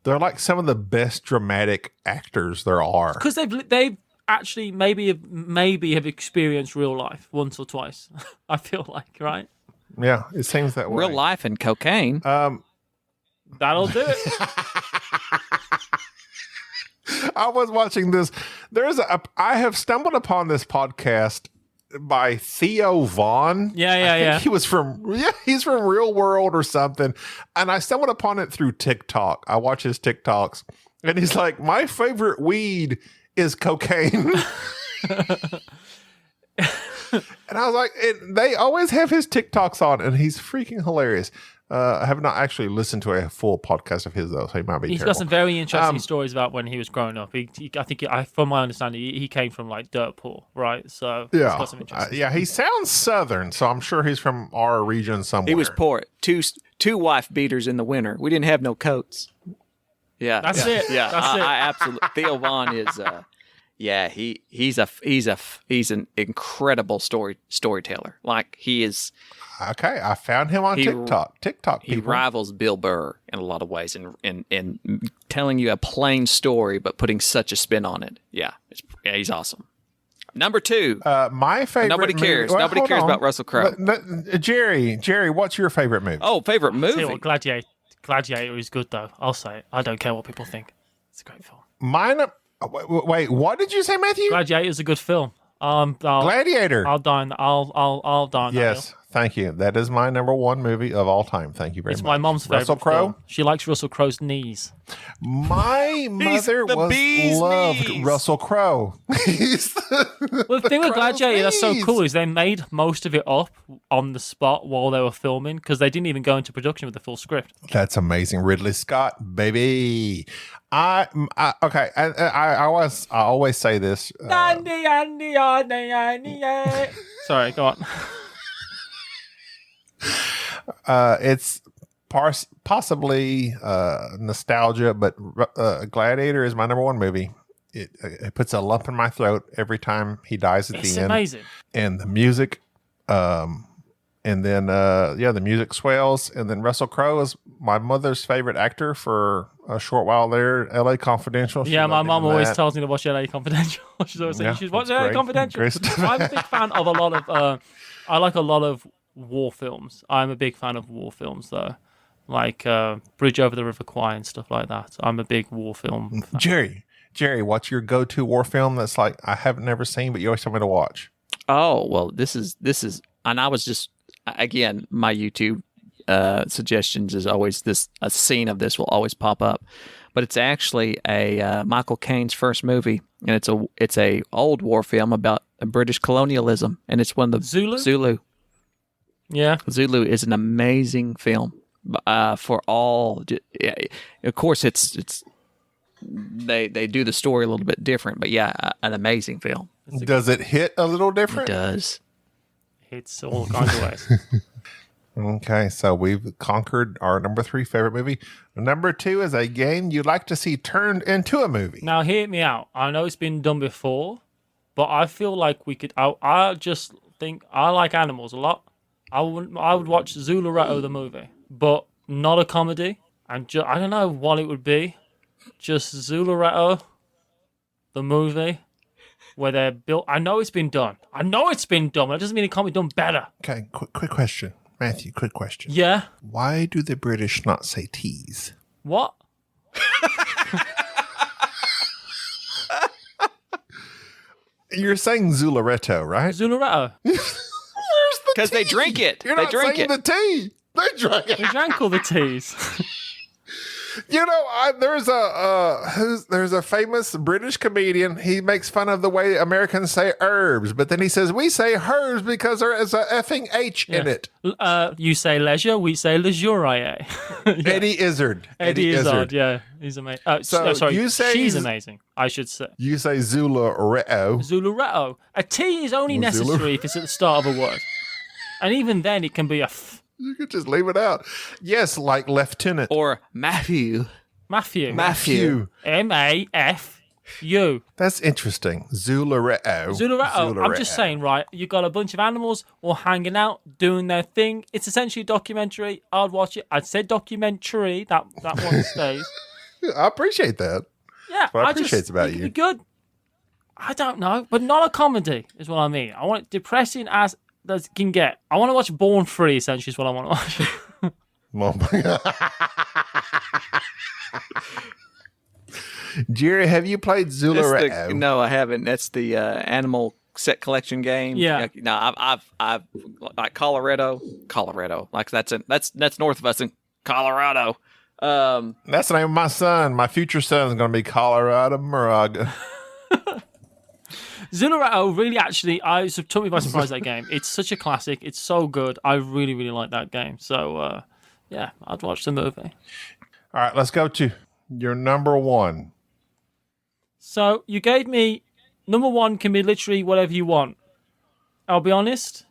S2: they're like some of the best dramatic actors there are.
S4: Because they've actually maybe have experienced real life once or twice. I feel like, right?
S2: Yeah, it seems that way.
S3: Real life and cocaine.
S4: That'll do it.
S2: I was watching this. I have stumbled upon this podcast by Theo Vaughn. I think he was he's from Real World or something. And I stumbled upon it through TikTok. I watch his TikToks. And he's like, my favorite weed is cocaine. And I was like, they always have his TikToks on, and he's freaking hilarious. I have not actually listened to a full podcast of his, though, so he might be
S4: He's
S2: terrible.
S4: got some very interesting stories about when he was growing up. I think, from my understanding, he came from like dirt poor, right? So he's got some interesting
S2: he sounds Southern, so I'm sure he's from our region somewhere.
S3: He was poor. Two wife beaters in the winter. We didn't have no coats. Yeah,
S4: That's it.
S3: Yeah,
S4: That's it.
S3: I absolutely. Theo Vaughn is. He's an incredible storyteller. Like, he is.
S2: Okay, I found him on TikTok.
S3: He
S2: People.
S3: rivals Bill Burr in a lot of ways, in telling you a plain story but putting such a spin on it. Yeah, he's awesome. Number 2.
S2: My favorite.
S3: Nobody cares.
S2: Movie, well,
S3: Nobody
S2: hold
S3: cares
S2: on.
S3: about Russell Crowe.
S2: Jerry, what's your favorite movie?
S3: Oh, favorite
S4: Tell you
S3: movie.
S4: what, Gladiator is good, though. I'll say it. I don't care what people think. It's a great film.
S2: Mine. Wait, what did you say, Matthew?
S4: Gladiator is a good film.
S2: Gladiator.
S4: I'll die on that.
S2: Yes, thank you. That is my number 1 movie of all time. Thank you very much.
S4: It's my mom's favorite.
S2: Russell Crowe.
S4: film. She likes Russell Crowe's knees.
S2: My mother
S3: bee's
S2: loved
S3: knees.
S2: Russell Crowe.
S4: Well, the thing with
S2: Crowe's
S4: Gladiator that's so
S2: knees.
S4: cool is they made most of it up on the spot while they were filming because they didn't even go into production with the full script.
S2: That's amazing, Ridley Scott, baby. I always say this.
S4: Sorry, go on.
S2: It's possibly nostalgia, but Gladiator is my number 1 movie. It puts a lump in my throat every time he dies at
S4: It's
S2: the end.
S4: amazing.
S2: And the music, and then the music swells. And then Russell Crowe is my mother's favorite actor for a short while there. L.A. Confidential. She
S4: Yeah, my
S2: loved him
S4: mom
S2: in
S4: always
S2: that.
S4: tells me to watch LA Confidential. She's always saying,
S2: Yeah,
S4: you should watch
S2: that's
S4: LA
S2: great.
S4: Confidential.
S2: Great stuff.
S4: I'm a big fan of a lot of, I like a lot of war films. I'm a big fan of war films, though. Like Bridge Over the River Kwai and stuff like that. I'm a big war film fan.
S2: Jerry, what's your go-to war film that's like I haven't never seen, but you always tell me to watch?
S3: Oh, well, this is, and I was just, again, my YouTube suggestions is always a scene of this will always pop up, but it's actually a Michael Caine's first movie, and it's a old war film about British colonialism, and it's one of the
S4: Zulu? Yeah.
S3: Zulu is an amazing film for all. Of course, it's they do the story a little bit different. But yeah, an amazing film.
S2: Does it hit a little
S3: It
S2: different?
S3: does.
S4: It's all kinds of ways.
S2: Okay, so we've conquered our number 3 favorite movie. Number 2 is a game you'd like to see turned into a movie.
S4: Now, hear me out. I know it's been done before, but I feel like we could. I just think I like animals a lot. I would watch Zularetto the movie, but not a comedy. And I don't know what it would be. Just Zularetto the movie, where they're built. I know it's been done. But it doesn't mean it can't be done better.
S2: Okay, quick question. Matthew, quick question.
S4: Yeah.
S2: Why do the British not say tease?
S4: What?
S2: You're saying Zularetto, right?
S4: Zularetto.
S3: Because they drink it.
S2: You're
S3: They
S2: not
S3: drink
S2: saying
S3: it.
S2: the tea. They drink it.
S4: We drank all the teas.
S2: You know, there's a famous British comedian. He makes fun of the way Americans say herbs, but then he says we say herbs because there is a effing H in it.
S4: You say leisure, we say leisure.
S2: Eddie Izzard.
S4: Eddie Izzard, yeah, he's amazing. Sorry,
S2: you say
S4: she's amazing. I should say.
S2: You say Zularetto.
S4: Zularetto. A T is only necessary if it's at the start of a word, and even then it can be a f.
S2: You could just leave it out. Yes, like lieutenant.
S3: Or Matthew.
S4: Matthew.
S2: Matthew.
S4: Mafu.
S2: That's interesting. Zularetto.
S4: Zularetto. I'm just saying, right? You got a bunch of animals all hanging out, doing their thing. It's essentially a documentary. I'd watch it. I'd say documentary. That one stays.
S2: I appreciate that.
S4: Yeah,
S2: what I appreciate about you.
S4: Good. I don't know, but not a comedy is what I mean. I want it depressing as can get. I want to watch Born Free. Essentially, is what I want to
S2: watch. Jerry, have you played Zularetto?
S3: No, I haven't. That's the animal set collection game.
S4: Yeah.
S3: No, I've like Colorado. Like that's north of us in Colorado.
S2: That's the name of my son. My future son is going to be Colorado Moraga.
S4: Zularetto really actually took me by surprise, that game. It's such a classic. It's so good. I really, really like that game. So, yeah, I'd watch the movie.
S2: All right, let's go to your number 1.
S4: So, you gave me number 1 can be literally whatever you want. I'll be honest,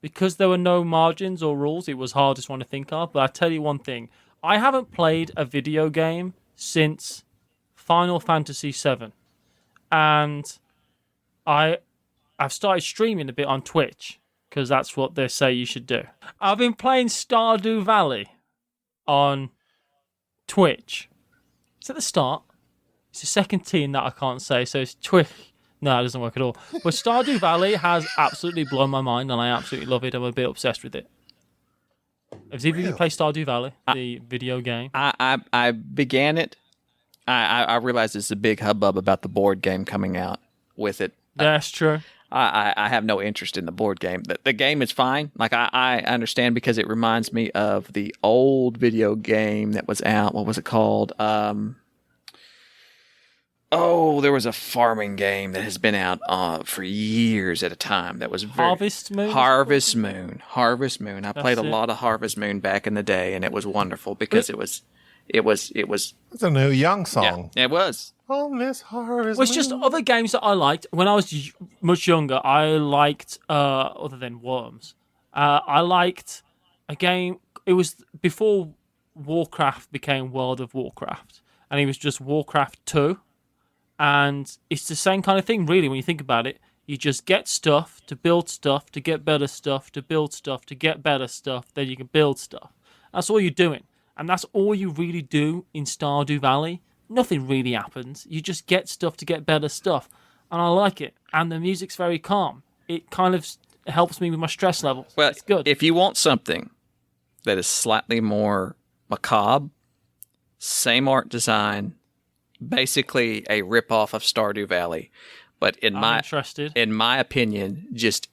S4: because there were no margins or rules, it was hardest one to think of. But I'll tell you one thing. I haven't played a video game since Final Fantasy VII. And I've started streaming a bit on Twitch because that's what they say you should do. I've been playing Stardew Valley on Twitch. It's at the start. It's the second T in that I can't say, so it's Twitch. No, it doesn't work at all. But Stardew Valley has absolutely blown my mind, and I absolutely love it. I'm a bit obsessed with it. Have either of you played Stardew Valley, the video game?
S3: I began it. I realized it's a big hubbub about the board game coming out with it.
S4: That's true.
S3: I have no interest in the board game. The game is fine. Like I understand because it reminds me of the old video game that was out. What was it called? There was a farming game that has been out for years at a time. That was
S4: Harvest Moon.
S3: Harvest Moon. I played a lot of Harvest Moon back in the day, and it was wonderful because it was.
S2: It's a new young song.
S3: Yeah, it was.
S2: On this harvest.
S4: Well, it's just other games that I liked when I was much younger. I liked, other than Worms, I liked a game. It was before Warcraft became World of Warcraft, and it was just Warcraft 2. And it's the same kind of thing, really, when you think about it. You just get stuff to build stuff, to get better stuff, to build stuff, to get better stuff, then you can build stuff. That's all you're doing. And that's all you really do in Stardew Valley. Nothing really happens. You just get stuff to get better stuff. And I like it. And the music's very calm. It kind of helps me with my stress levels.
S3: Well,
S4: it's good.
S3: If you want something that is slightly more macabre, same art design, basically a ripoff of Stardew Valley. But in my opinion, just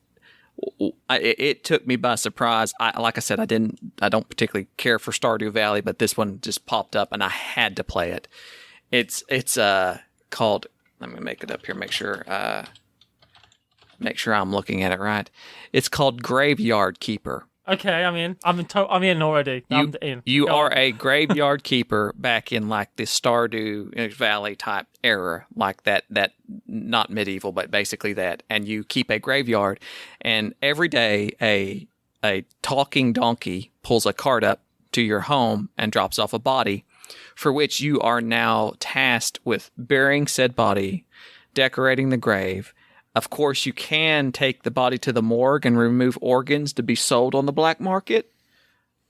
S3: it took me by surprise. Like I said, I don't particularly care for Stardew Valley, but this one just popped up and I had to play it. It's called. Let me make it up here. Make sure I'm looking at it right. It's called Graveyard Keeper.
S4: Okay, I'm in. I'm in already. I'm in.
S3: You
S4: Go
S3: are
S4: on.
S3: a graveyard keeper back in like the Stardew Valley type era, like that not medieval, but basically that. And you keep a graveyard, and every day a talking donkey pulls a cart up to your home and drops off a body, for which you are now tasked with burying said body, decorating the grave. Of course, you can take the body to the morgue and remove organs to be sold on the black market.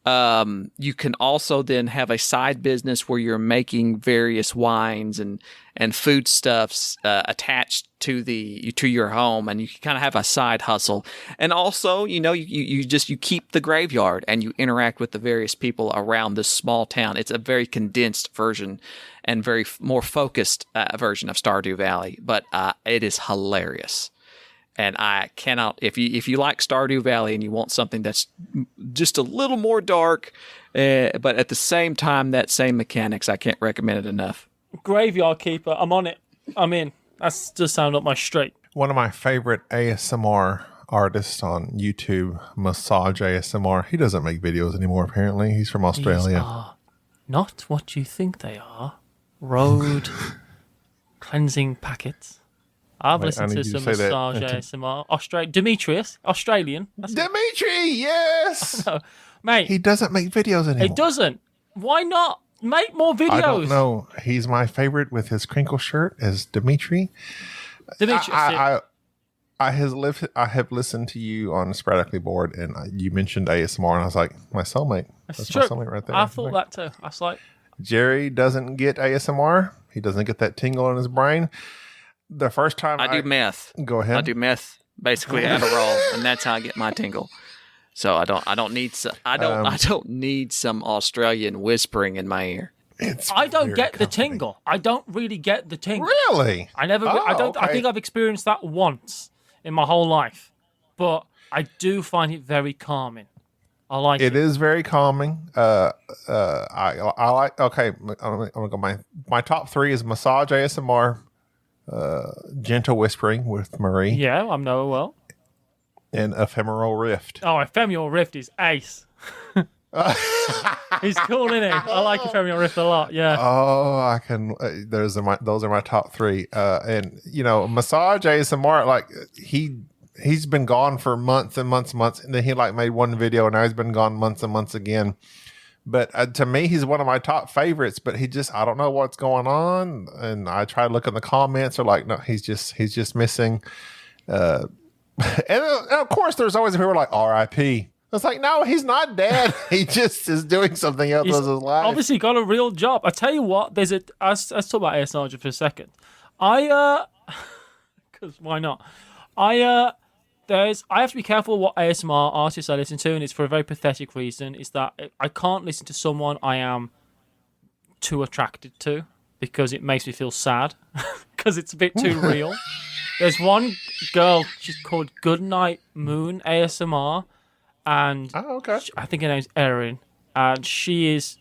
S3: You can also then have a side business where you're making various wines and foodstuffs attached to your home, and you can kind of have a side hustle. And also, you keep the graveyard and you interact with the various people around this small town. It's a very condensed version and very more focused version of Stardew Valley, but it is hilarious. And I cannot, if you like Stardew Valley and you want something that's just a little more dark, but at the same time that same mechanics, I can't recommend it enough.
S4: Graveyard Keeper. I'm on it. I'm in. That does sound up my street.
S2: One of my favorite ASMR artists on YouTube, Massage ASMR. He doesn't make videos anymore, apparently. He's from Australia.
S4: These are not what you think they are. Road cleansing packets. I've listened to some Massage ASMR. Demetrius, Australian.
S2: Dimitri, yes!
S4: Mate.
S2: He doesn't make videos anymore.
S4: He doesn't. Why not? Make more videos.
S2: I don't know. He's my favorite with his crinkle shirt as Dimitri. I have listened to you on Sporadically Bored, and you mentioned ASMR, and I was like, my soulmate. That's
S4: true.
S2: my soulmate right there.
S4: I thought that too. I was like,
S2: Jerry doesn't get ASMR. He doesn't get that tingle in his brain. The first time
S3: I do meth.
S2: Go ahead.
S3: I do meth, basically Adderall, and that's how I get my tingle. So I don't need some Australian whispering in my ear.
S4: I don't get the tingle. I don't really get the tingle.
S2: Really?
S4: I never. I think I've experienced that once in my whole life, but I do find it very calming. I like it.
S2: It is very calming. I like. Okay, I'm gonna go. My top 3 is Massage ASMR, Gentle Whispering with Marie.
S4: Yeah, I know well.
S2: And Ephemeral Rift.
S4: Oh, Ephemeral Rift is ace. He's cool, isn't he? I like Ephemeral Rift a lot. Yeah.
S2: Oh, I can. Those are my top 3. And Massage ASMR, like he's been gone for months and months and months, and then he made one video, and now he's been gone months and months again. But to me, he's one of my top favorites. But I don't know what's going on, and I try to look in the comments. They're like, no, he's just missing. And of course, there's always people like R.I.P. It's like, no, he's not dead. He just is doing something else with his life.
S4: Obviously, got a real job. I tell you what, let's talk about ASMR for a second. Because why not? I have to be careful what ASMR artists I listen to, and it's for a very pathetic reason. Is that I can't listen to someone I am too attracted to because it makes me feel sad because it's a bit too real. There's one girl, she's called Goodnight Moon ASMR, and I think her name's Erin, and she is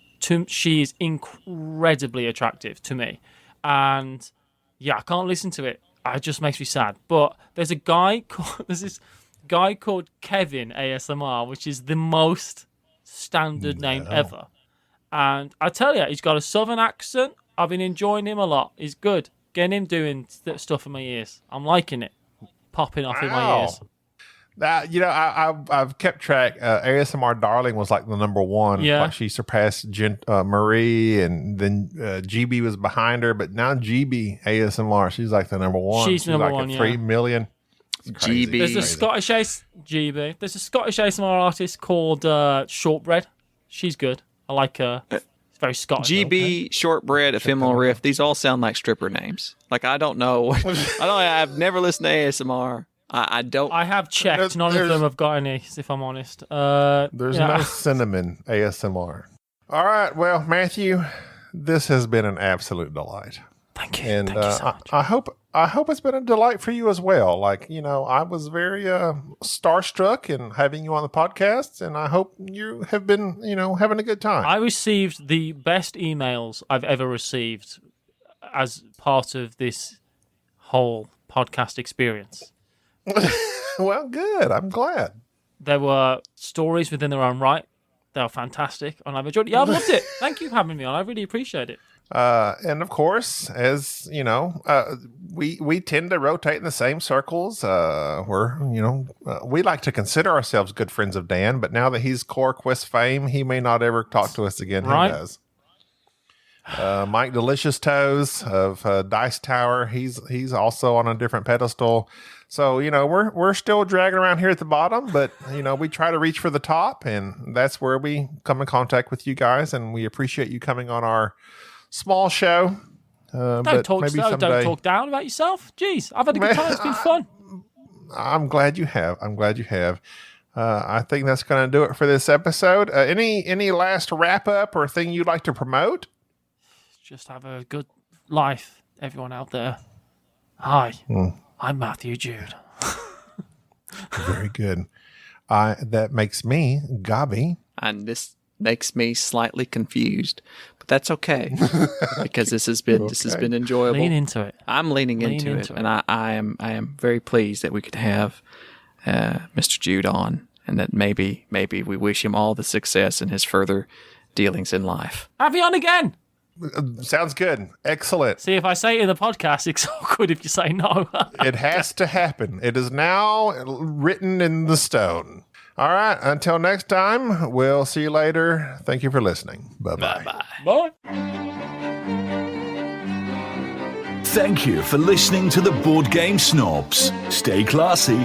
S4: incredibly attractive to me, and yeah, I can't listen to it. It just makes me sad. But there's this guy called Kevin ASMR, which is the most standard name ever, and I tell you, he's got a southern accent. I've been enjoying him a lot. He's good. Getting him doing stuff in my ears. I'm liking it. Popping off in my ears.
S2: I've kept track. ASMR Darling was like the number 1.
S4: Yeah.
S2: Like she surpassed Marie, and then GB was behind her. But now GB ASMR, she's like the number 1.
S4: She's number
S2: like
S4: 1,
S2: at 3 million.
S3: GB.
S4: There's a Scottish GB. There's a Scottish ASMR artist called Shortbread. She's good. I like her. Very Scottish.
S3: GB, Shortbread, Ephemeral Rift. These all sound like stripper names. Like, I don't know. I've never listened to ASMR. I don't.
S4: I have checked. None of them have got any, if I'm honest.
S2: There's no cinnamon ASMR. All right. Well, Matthew, this has been an absolute delight.
S4: Thank you.
S2: And
S4: Thank you so much.
S2: I hope it's been a delight for you as well. Like, I was very starstruck in having you on the podcast, and I hope you have been, having a good time.
S4: I received the best emails I've ever received as part of this whole podcast experience.
S2: Well, good. I'm glad.
S4: There were stories within their own right. They were fantastic, and I've enjoyed it. Yeah, I've loved it. Thank you for having me on. I really appreciate it.
S2: And of course, as you know, we tend to rotate in the same circles. We like to consider ourselves good friends of Dan, but now that he's Chloroquist fame, he may not ever talk to us again.
S4: Right.
S2: He does. Mike Delicious Toes of Dice Tower, he's also on a different pedestal. So, we're still dragging around here at the bottom, but, we try to reach for the top, and that's where we come in contact with you guys, and we appreciate you coming on our small show.
S4: Don't talk down about yourself. Jeez, I've had a good time. It's been fun.
S2: I'm glad you have. I think that's going to do it for this episode. Any last wrap-up or thing you'd like to promote?
S4: Just have a good life, everyone out there. Hi. I'm Matthew Jude.
S2: Very good. That makes me Gabi.
S3: And this makes me slightly confused, but that's okay because this has been enjoyable.
S4: Lean into it.
S3: I'm leaning into it, and I am very pleased that we could have Mr. Jude on, and that maybe we wish him all the success in his further dealings in life.
S4: Have you on again?
S2: Sounds good. Excellent.
S4: See, if I say it in the podcast, it's awkward if you say no.
S2: It has to happen. It is now written in the stone. All right. Until next time, we'll see you later. Thank you for listening. Bye-bye.
S4: Bye.
S1: Thank you for listening to the Board Game Snobs. Stay classy.